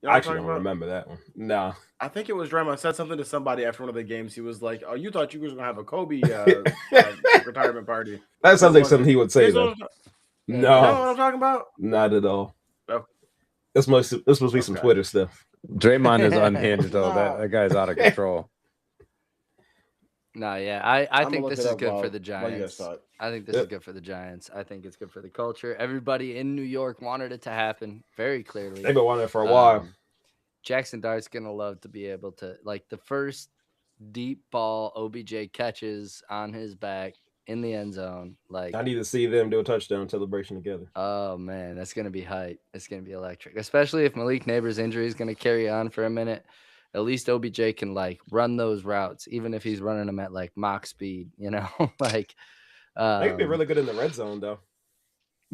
I actually don't remember that one. No. I think it was Draymond said something to somebody after one of the games. He was like, "Oh, you thought you was gonna have a Kobe retirement party?" That sounds like something he would say though. No. You know what I'm talking about? Not at all. Oh. This must be some Twitter stuff. Draymond is unhinged though. That guy's out of control. No, yeah, I think this is good for the Giants. I think this is good for the Giants. I think it's good for the culture. Everybody in New York wanted it to happen very clearly. They've been wanting it for a while. Jackson Dart's gonna love to be able to the first deep ball OBJ catches on his back in the end zone. I need to see them do a touchdown celebration together. Oh man, that's gonna be hype. It's gonna be electric, especially if Malik Neighbors' injury is gonna carry on for a minute. At least OBJ can run those routes, even if he's running them at Mach speed, They could be really good in the red zone though.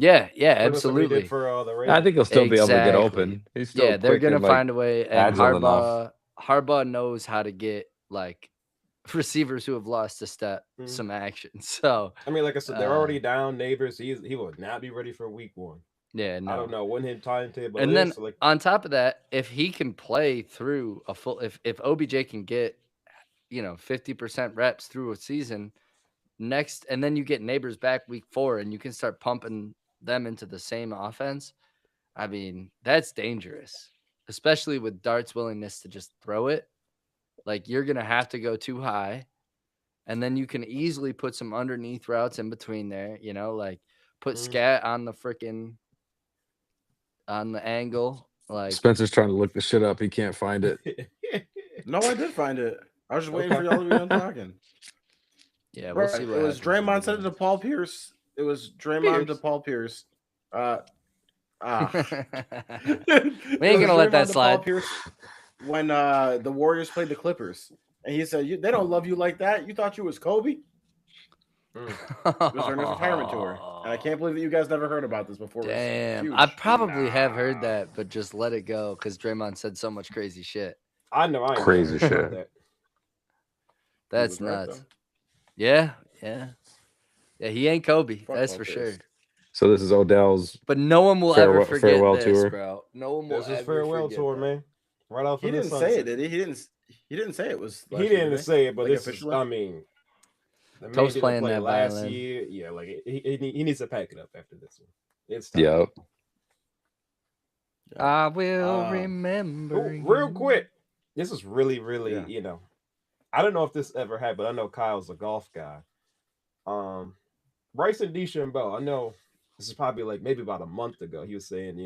Yeah, Pretty much what he did absolutely. for the I Ravens. think he'll still be able to get Exactly. open. He's still Yeah, they're quick gonna and like find a way, and agile enough. Harbaugh knows how to get like receivers who have lost a step Mhm. some action. So I mean, like I said, they're already uh, down. Neighbors, he will not be ready for week 1. yeah, I don't no. know when his timetable And is. then So like, on top of that, if he can play through a full, if OBJ can get 50% reps through a season next, and then you get Neighbors back week 4, and you can start pumping them into the same offense. I mean, that's dangerous, especially with Dart's willingness to just throw it. Like you're gonna have to go too high, and then you can easily put some underneath routes in between there. Like put mhm. scat on the freaking on the angle. Like Spencer's trying to look the shit up. He can't find it. No, I did find it. I was just waiting for Okay. y'all to be done talking. yeah, we'll Bro, see it what was happens. in the Draymond said it to games. Paul Pierce. It was Draymond to Pierce. Paul Pierce. Uh, ah, we it ain't was gonna let that Draymond to Paul slide. Pierce when the Warriors played the Clippers, and he said, "They don't love you like that. You thought you was Kobe." Mm. It was during his retirement tour, and I can't believe that you guys never heard about this before. It was Damn, I huge. probably have heard Nah. that, but just let it go because Draymond said so much crazy shit. I know I ain't never Crazy heard about shit. that. He That's was right nuts. though. Yeah, yeah, yeah. He ain't Kobe, Fuck that's Paul for Pierce. sure. So this is Odell's But no one will ever forget farewell this, tour. bro. No one will This is ever farewell forget tour, that. man. Right off He in the didn't say it, sunset. did he? He didn't. He didn't say it was He last year, didn't did he? say it, but Like this is. officially. I mean, the man Toast didn't playing play that last violin. year. Yeah, like he needs to pack it up after this one. It's time. Yep. Yeah. I will remember Oh, real you. quick, this is really, Yeah. I don't know if this ever happened. I know Kyle's a golf guy. Bryson DeChambeau, I know this is probably like maybe about a month ago. He was saying,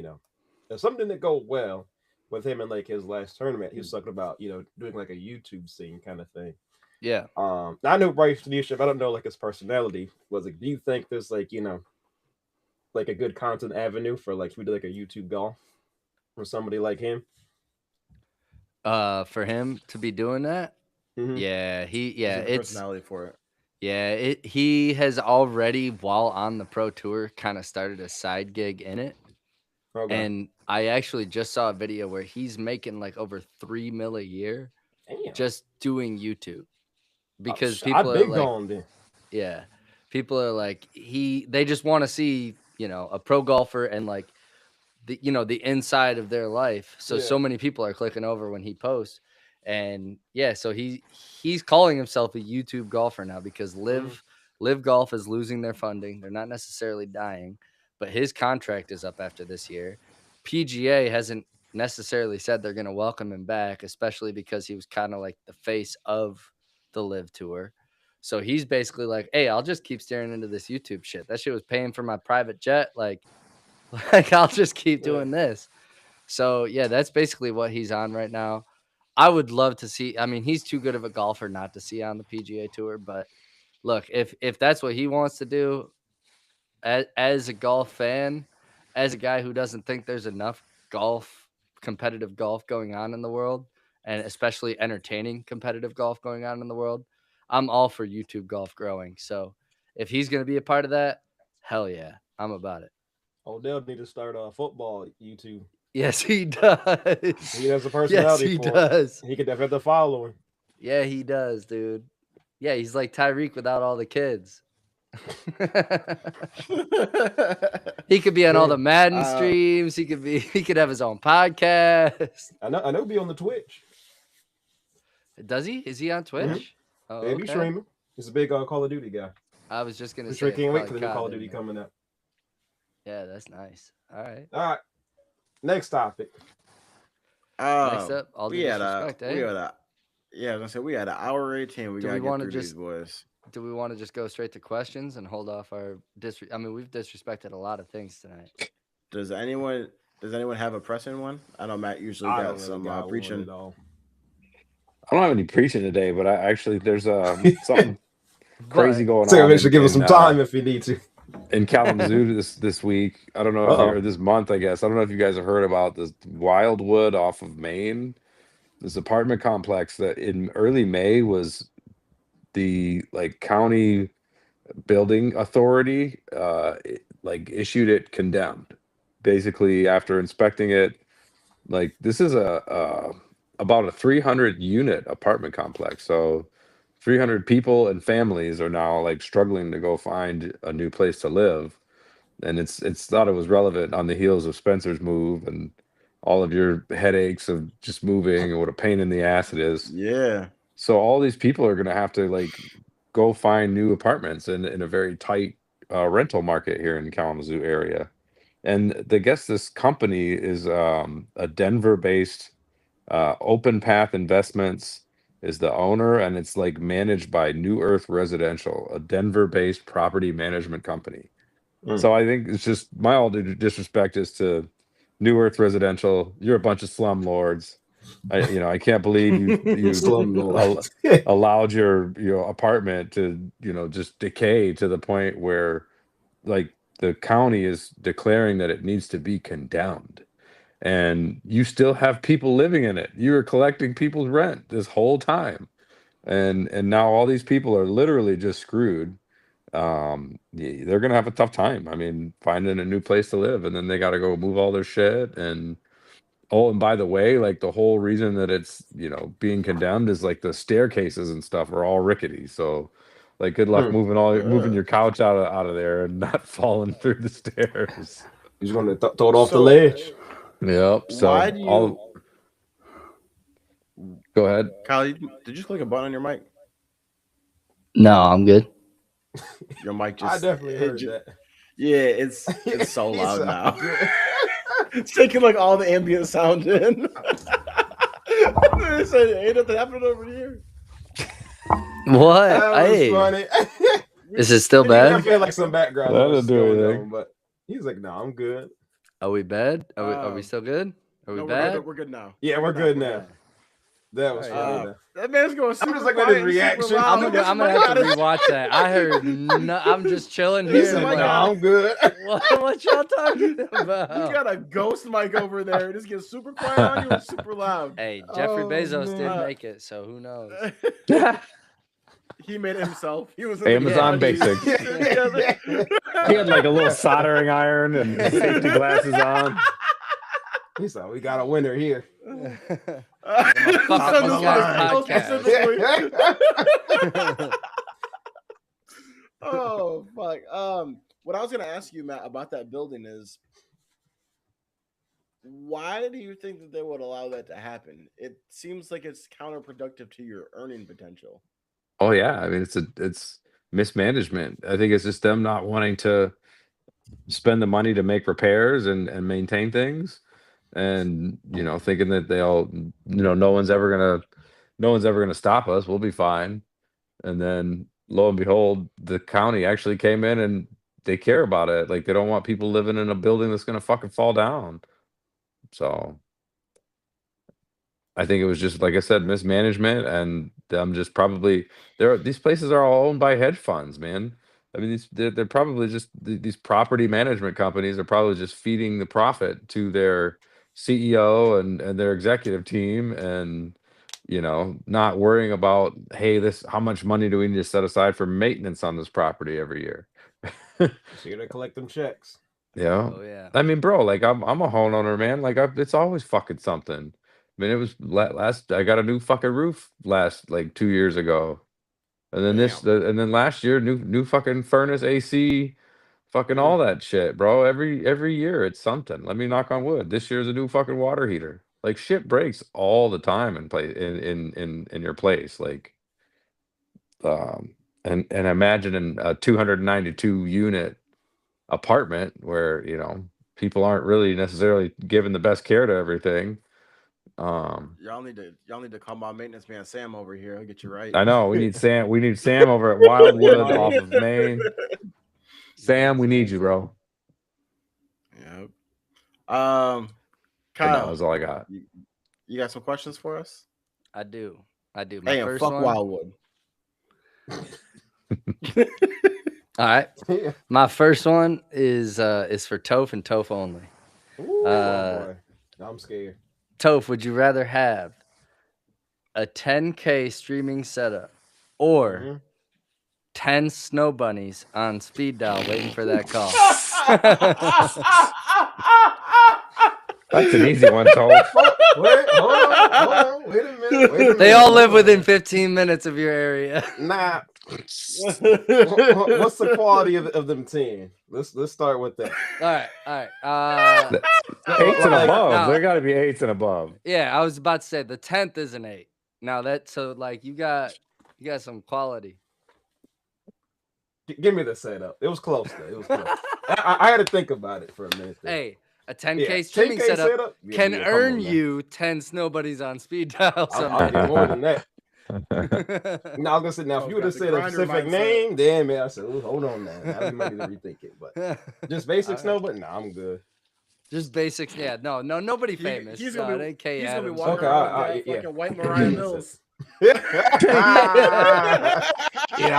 if something didn't go well with him in like his last tournament, he was talking about, doing like a YouTube scene kind of thing. Yeah. I know Bryson DeChambeau. I don't know like his personality. Was like, do you think there's like, like a good content avenue for like we do like a YouTube golf for somebody like him? For him to be doing that, Mm-hmm. yeah, He's got the personality for it. he has already, while on the pro tour, kind of started a side gig in it. Okay. And I actually just saw a video where he's making like over $3 million a year Damn. just doing YouTube, because I people are big like, on then. yeah, people are like they just want to see a pro golfer and like the inside of their life. So Yeah. many people are clicking over when he posts, and yeah, so he's calling himself a YouTube golfer now because Live Golf is losing their funding. They're not necessarily dying, but his contract is up after this year. PGA hasn't necessarily said they're going to welcome him back, especially because he was kind of like the face of the Live Tour. So he's basically like, hey, I'll just keep staring into this YouTube shit. That shit was paying for my private jet. Like I'll just keep doing this. So yeah, that's basically what he's on right now. I would love to see. I mean, he's too good of a golfer not to see on the PGA Tour. But look, if that's what he wants to do, as a golf fan, as a guy who doesn't think there's enough competitive golf going on in the world, and especially entertaining competitive golf going on in the world, I'm all for YouTube golf growing. So if he's going to be a part of that, hell yeah, I'm about it. Odell need to start football YouTube. Yes, he does. He has a Yes, personality he for does. it. He could definitely have the following. Yeah, he does, dude. Yeah, he's like Tyreek without all the kids. He could be on all the Madden streams. He could have his own podcast. I know be on the Twitch. Does he? Is he on Twitch? Mm-hmm. Oh, Maybe okay. streaming. He's a big Call of Duty guy. I was just gonna We say. sure it's can't wait probably for the new COD, Call of Duty isn't it? coming up. Yeah, that's nice. All right. All right. Next topic. Next up, all due we had disrespect, we eh? had a yeah. I was gonna say we had an hour 18. We Do gotta we get wanna through just- these boys. Do we want to just go straight to questions and hold off our I mean, we've disrespected a lot of things tonight. Does anyone have a pressing one? I know Matt usually I got don't really some got one preaching. at all. I don't have any preaching today, but I actually there's something crazy But- going So on. make sure give us some time if you need to. In Kalamazoo this week. I don't know if or this month, I guess. I don't know if you guys have heard about this Wildwood off of Maine. This apartment complex that in early May was the like county building authority like issued it condemned. Basically, after inspecting it, like this is about a 300 unit apartment complex. So 300 people and families are now like struggling to go find a new place to live. And it's thought it was relevant on the heels of Spencer's move and all of your headaches of just moving and what a pain in the ass it is. Yeah. So all these people are going to have to like go find new apartments in a very tight rental market here in the Kalamazoo area. And I guess this company is a Denver-based Open Path Investments is the owner, and it's like managed by New Earth Residential, a Denver-based property management company. So I think it's just my all due disrespect is to New Earth Residential. You're a bunch of slumlords. I can't believe you Slumlords. allowed your apartment to just decay to the point where like the county is declaring that it needs to be condemned, and you still have people living in it. You were collecting people's rent this whole time, and now all these people are literally just screwed. They're gonna have a tough time. I mean, finding a new place to live, and then they got to go move all their shit. And oh, and by the way, like the whole reason that it's being condemned is like the staircases and stuff are all rickety. So, like, good luck moving your couch out of there and not falling through the stairs. He's going to throw it off the ledge. Yep. So Why do you? Go ahead, Kyle. Did you click a button on your mic? No, I'm good. Your mic just. I definitely heard that. Yeah, it's so loud now. It's taking like all the ambient sound in. They said, ain't nothing happening over here. What? That was funny. Is it still I bad? feel like some background That noise didn't do going anything. on, but he's like, "No, I'm good." Are we bad? Are we still good? Are we No, bad? we're good now. Yeah, we're good now. That was Alright, funny. That man's going super just looking at his quiet and super reaction. loud. I'm gonna have to rewatch that. I heard. I'm just chilling He here. said, and "No, I'm I'm good." like, what y'all talking He's about? got a ghost mic over there. It just gets super quiet on you and super loud. Hey, Jeffrey Oh, Bezos did man. make it, so who knows? He made it himself. He was in Amazon the Basics. together. He had like a little soldering iron and safety glasses on. He said, "We got a winner here." Fuck up Son this of guy's a- podcast. Oh fuck. What I was gonna ask you, Matt, about that building is, why do you think that they would allow that to happen? It seems like it's counterproductive to your earning potential. Oh yeah, I mean it's mismanagement. I think it's just them not wanting to spend the money to make repairs and maintain things, and thinking that they'll no one's ever gonna stop us. We'll be fine. And then lo and behold, the county actually came in and they care about it. Like they don't want people living in a building that's gonna fucking fall down. So I think it was just like I said, mismanagement, and them just probably these places are all owned by hedge funds, man. I mean, they're probably just these property management companies are probably just feeding the profit to their CEO and their executive team, and not worrying about, hey, this how much money do we need to set aside for maintenance on this property every year. So you're gonna collect them checks. Yeah. Oh yeah. I mean, bro, like I'm a homeowner, man. Like it's always fucking something. I mean, it was last. I got a new fucking roof last like 2 years ago, and then and then last year, new fucking furnace, AC, fucking all that shit, bro. Every year it's something. Let me knock on wood. This year's a new fucking water heater. Like shit breaks all the time in place in your place. Like, and imagine in a 292 unit apartment where people aren't really necessarily giving the best care to everything. Y'all need to call my maintenance man Sam over here. I'll get you right. I know we need Sam over at Wildwood off of Main. Sam, we need you, bro. Yep. But Kyle, no, that's all I got. You got some questions for us? I do. My Hey, first fuck one. Wildwood. All right. My first one is for Toph and Toph only. Ooh, boy. I'm scared. Toph, would you rather have a 10K streaming setup or 10 snow bunnies on speed dial waiting for that call? That's an easy one, Toll. Hold on. Wait a minute. They all live within 15 minutes of your area. Nah. What's the quality of them 10? Let's start with that. All right. 8s and above. no. There got to be 8s and above. Yeah, I was about to say the 10th is an 8. Now like you got some quality. Give me the setup. It was close though. It was close. I had to think about it for a minute. Hey, a 10K streaming 10K setup can come earn on, man. you 10 Snowbuddies on speed dial. I'll get more than that. Now, I'm gonna say, if you would have said a specific name, then man, I said, hold on now. Now we might need to rethink it. But just basic snow, but no, I'm good. Just basics, yeah. No, nobody famous. He's gonna be walking around fucking white Mariah Mills. Yeah,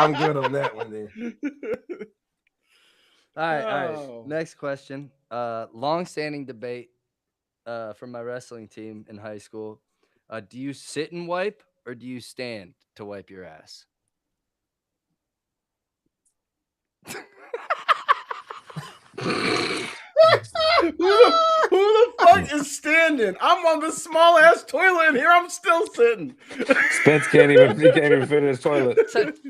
I'm good on that one then. All right. Next question. Long-standing debate from my wrestling team in high school. Do you sit and wipe or do you stand to wipe your ass? Who the fuck is standing? I'm on the small ass toilet and here I'm still sitting. Spence can't even fit in his toilet.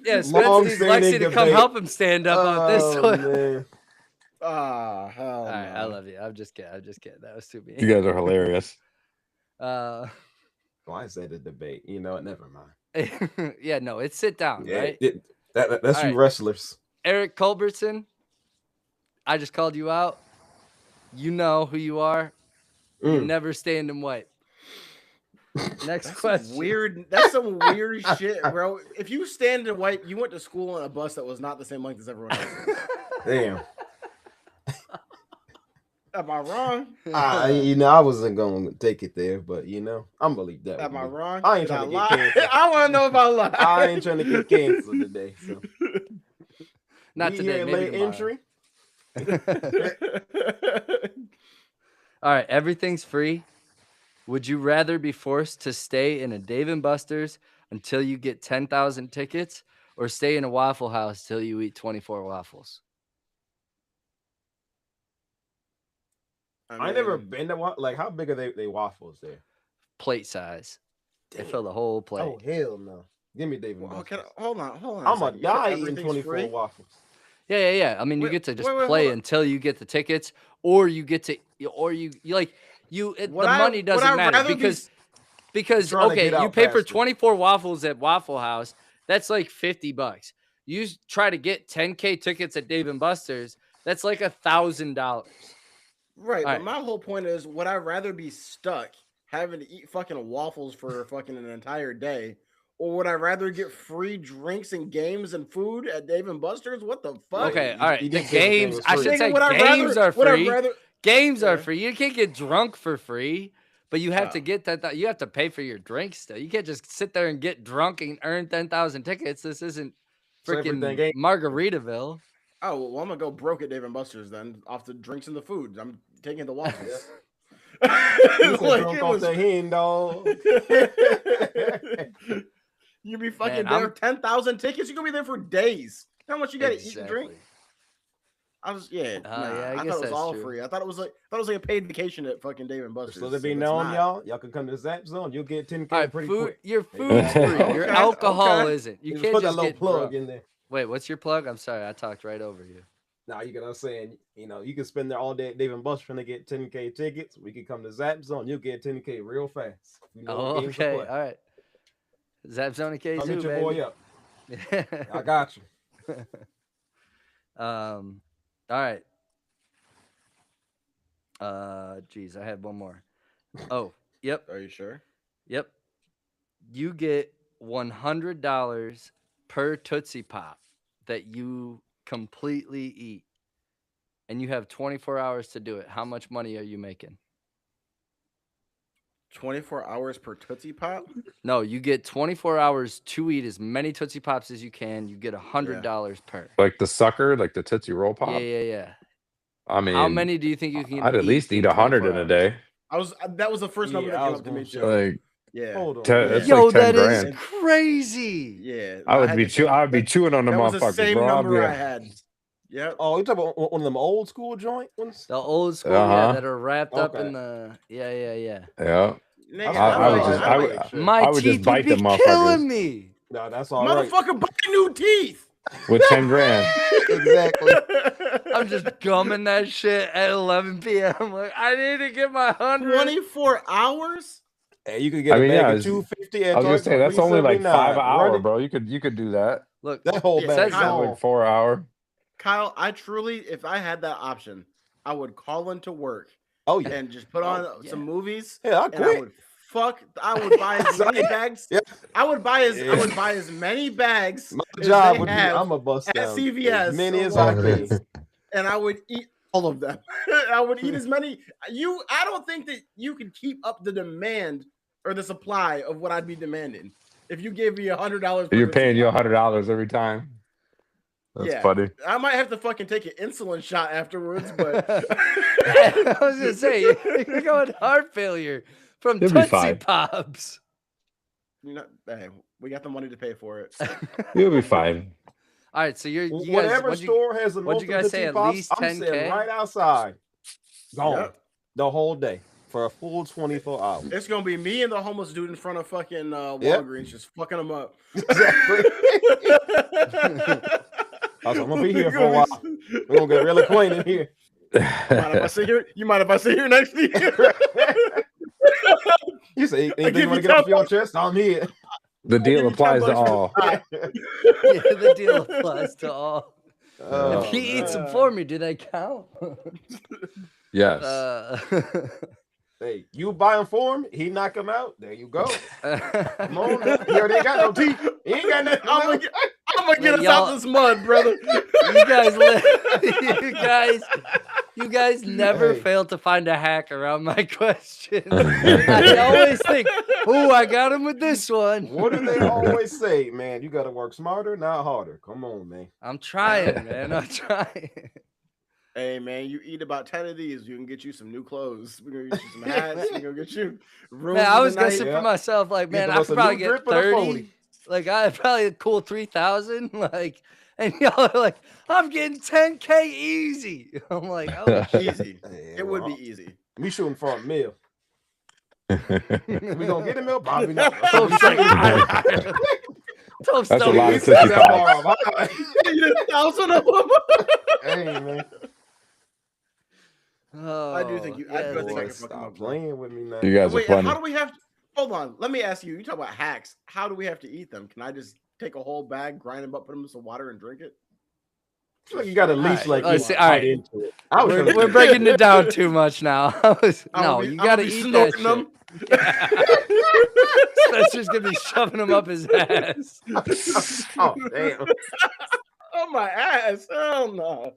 Yeah, Spence needs Lexi to come help him stand up on this toilet. Man. Hell All right, I love you. I'm just kidding. That was too mean. You guys are hilarious. Well, I said a debate. You know what? Never mind. Yeah, no, it's sit down, right? That's you wrestlers. Eric Culbertson, I just called you out. You know who you are. You never stand and wipe. Next question. Weird. That's some weird shit, bro. If you stand and wipe, you went to school on a bus that was not the same length as everyone else. Damn. Am I wrong? I wasn't going to take it there, but I'm going to leave that. Am I wrong? I ain't trying to get canceled. I want to know if I lied. I ain't trying to get canceled today. So. Not today, maybe late entry. All right, everything's free. Would you rather be forced to stay in a Dave & Buster's until you get 10,000 tickets or stay in a Waffle House till you eat 24 waffles? I never been to one. Like, how big are they waffles there? Plate size. They fill the whole plate. Oh, hell no. Give me Dave & Buster's. Hold on. I'm going to die eating 24 waffles. Yeah. I mean, you get to just play until you get the tickets, or you get to, the money doesn't matter because okay, you pay for 24 waffles at Waffle House. That's like $50. You try to get 10K tickets at Dave & Buster's. That's like $1,000. Right. But my whole point is, would I rather be stuck having to eat fucking waffles for fucking an entire day? Or would I rather get free drinks and games and food at Dave & Buster's? What the fuck? Okay, all right. The games, I should say games are free. Games are free. You can't get drunk for free, but you have to get that. You have to pay for your drinks still. You can't just sit there and get drunk and earn 10,000 tickets. This isn't freaking Margaritaville. Oh, well, I'm going to go broke at Dave & Buster's then, off the drinks and the food. I'm taking the waffles. Off the hen, dog. You be fucking there 10,000 tickets. You're gonna be there for days. How much you gotta eat and drink? I thought it was all free. I thought it was like a paid vacation at fucking Dave & Buster's. So to be known, y'all can come to Zap Zone. You'll get 10K pretty quick. Your food's free. Your alcohol isn't. You can't put just that little get plug drunk. in there. Wait, what's your plug? I'm sorry, I talked right over you. Now I'm saying, you can spend there all day at Dave & Buster's trying to get 10K tickets. We can come to Zap Zone. You'll get 10K real fast. Okay, all right. Zap Zone K2, I'll meet your baby. boy up. I got you. All right. Geez, I had one more. Oh, yep. Are you sure? Yep. You get $100 per Tootsie Pop that you completely eat, and you have 24 hours to do it. How much money are you making? 24 hours per Tootsie Pop? No, you get 24 hours to eat as many Tootsie Pops as you can. You get $100 per. Like the sucker, like the Tootsie Roll Pop? Yeah. I mean, how many do you think you can I'd at least eat 100 in a day. That was the first number that came up to me too. Like, hold on. Yo, like that grand. Is crazy. Yeah. I would be chewing on the motherfuckers, that was the same bro. number I had. Yep. Oh, you talking about one of them old school joint ones? The old school, yeah, Uh-huh. that are wrapped up in Okay. the yeah. Yeah. Nigga, I would might- just, I I might- would, My I would just teeth would bite be them motherfuckers killing me. No, that's all right. motherfucker buy new teeth. with 10 grand. Exactly. I'm just gumming that shit at 11 p.m. Like, I need to get my 100. 24 hours? Hey, you could get I a mean, bag yeah, of it's- 250 I at was gonna Target say for that's only like 379. 5 hour, Run it. bro. You could do that. Look, That whole Yeah, bag Kyle, gone. Like 4 hour. Kyle, I truly, if I had that option, I would call into work Oh yeah. and just put on yeah. some movies. Yeah, I And I quit. would I would buy as many bags. Yeah. I would buy as many bags My as job they would be have I'm a bust at down CVS as many or as I Walgreens. can. and I would eat all of them. I would eat as many. I don't think that you can keep up the demand or the supply of what I'd be demanding if you gave me $100. You're paying you $100 every time. That's funny. I might have to fucking take an insulin shot afterwards, but I was gonna say you're going heart failure from You'll be Tootsie fine. Pops. Hey, we got the money to pay for it. You'll be fine. All right, so you guys, Whatever store has the what'd most you guys say, Tootsie at Pops, least I'm 10K? sitting right outside. Gone. Yep. The whole day for a full 24 hours. It's gonna be me and the homeless dude in front of fucking Walgreens just fucking them up. Exactly. I'm gonna be here for a while. We're gonna get real acquainted here. Mind if I sit here? You mind if I sit here next to you? You say give anything you you want to get off 10 your chest? I'm here. The give deal you applies to 10 bucks for all. the shot. Yeah, the deal applies to all. Oh, if he eats them man. for me, do they count? Yes. Hey, you buy him for him, he knock him out. There you go. Come on, you now. He already ain't got no teeth. He ain't got nothing. I'm gonna get us y'all- out this mud, brother. you guys never Hey. fail to find a hack around my question. I always think, "Oh, I got him with this one." What do they always say, man? You got to work smarter, not harder. Come on, man. I'm trying, man. I'm trying. Hey man, you eat about 10 of these, you can get you some new clothes. We're gonna get you some hats. We're gonna get you rooms. Man, I was in the guessing night. Yeah. for myself, like, man, Either I us could a new probably get drip or the 30. 40. Like, I probably a cool 3,000. Like, and y'all are like, I'm getting 10K easy. I'm like, oh, Easy. Hey, It would be well, easy. We shooting for a meal. We gonna get a meal? Probably not. Toast That's a don't lot eat of Tootsie that. Pops. You get 1,000 of them. Hey, man. Oh, I do think you- I do think I Boy, can fuck him stop up, bro. playing with me now. You guys are Wait, funny. how do we have to hold on? Let me ask you. You talk about hacks. How do we have to eat them? Can I just take a whole bag, grind them up, put them in some water, and drink it? I feel like you got at least All right, like see, bite all right. into it. I was We're, trying to we're get- breaking it down too much now. No, you gotta eat that shit. them. Spencer's gonna be shoving them up his ass. Oh damn! Oh my ass! Hell no!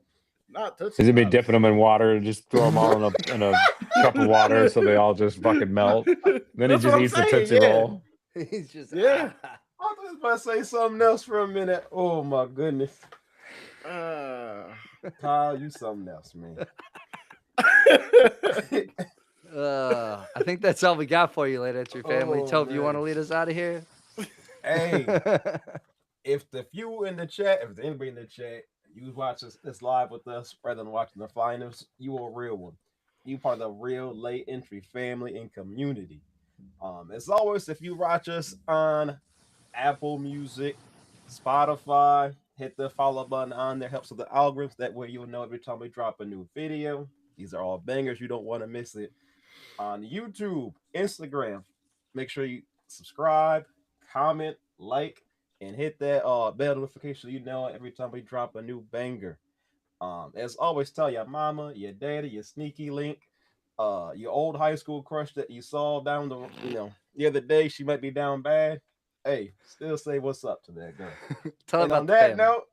Not Tootsie He's gonna be Pops. dipping them in water, just throw them all in a cup of water so they all just fucking melt. Then he That's just what I'm eats the saying, Tootsie yeah. Roll. He's just Yeah. I was about to say something else for a minute. Oh my goodness, Kyle, you something else, man. I think that's all we got for you, later at your family. Oh, Tove, you man. want to lead us out of here? Hey, if the few in the chat, if there's anybody in the chat, you watch this live with us rather than watching the finals, you a real one. You part of the real late entry family and community. As always, if you watch us on Apple Music, Spotify, hit the follow button on there. Helps with the algorithms. That way you'll know every time we drop a new video. These are all bangers. You don't want to miss it. On YouTube, Instagram, make sure you subscribe, comment, like, and hit that bell notification so you know every time we drop a new banger. As always, tell your mama, your daddy, your sneaky link, your old high school crush that you saw down the other day. She might be down bad. Hey, still say what's up to that girl. Tell And about on the that family. note,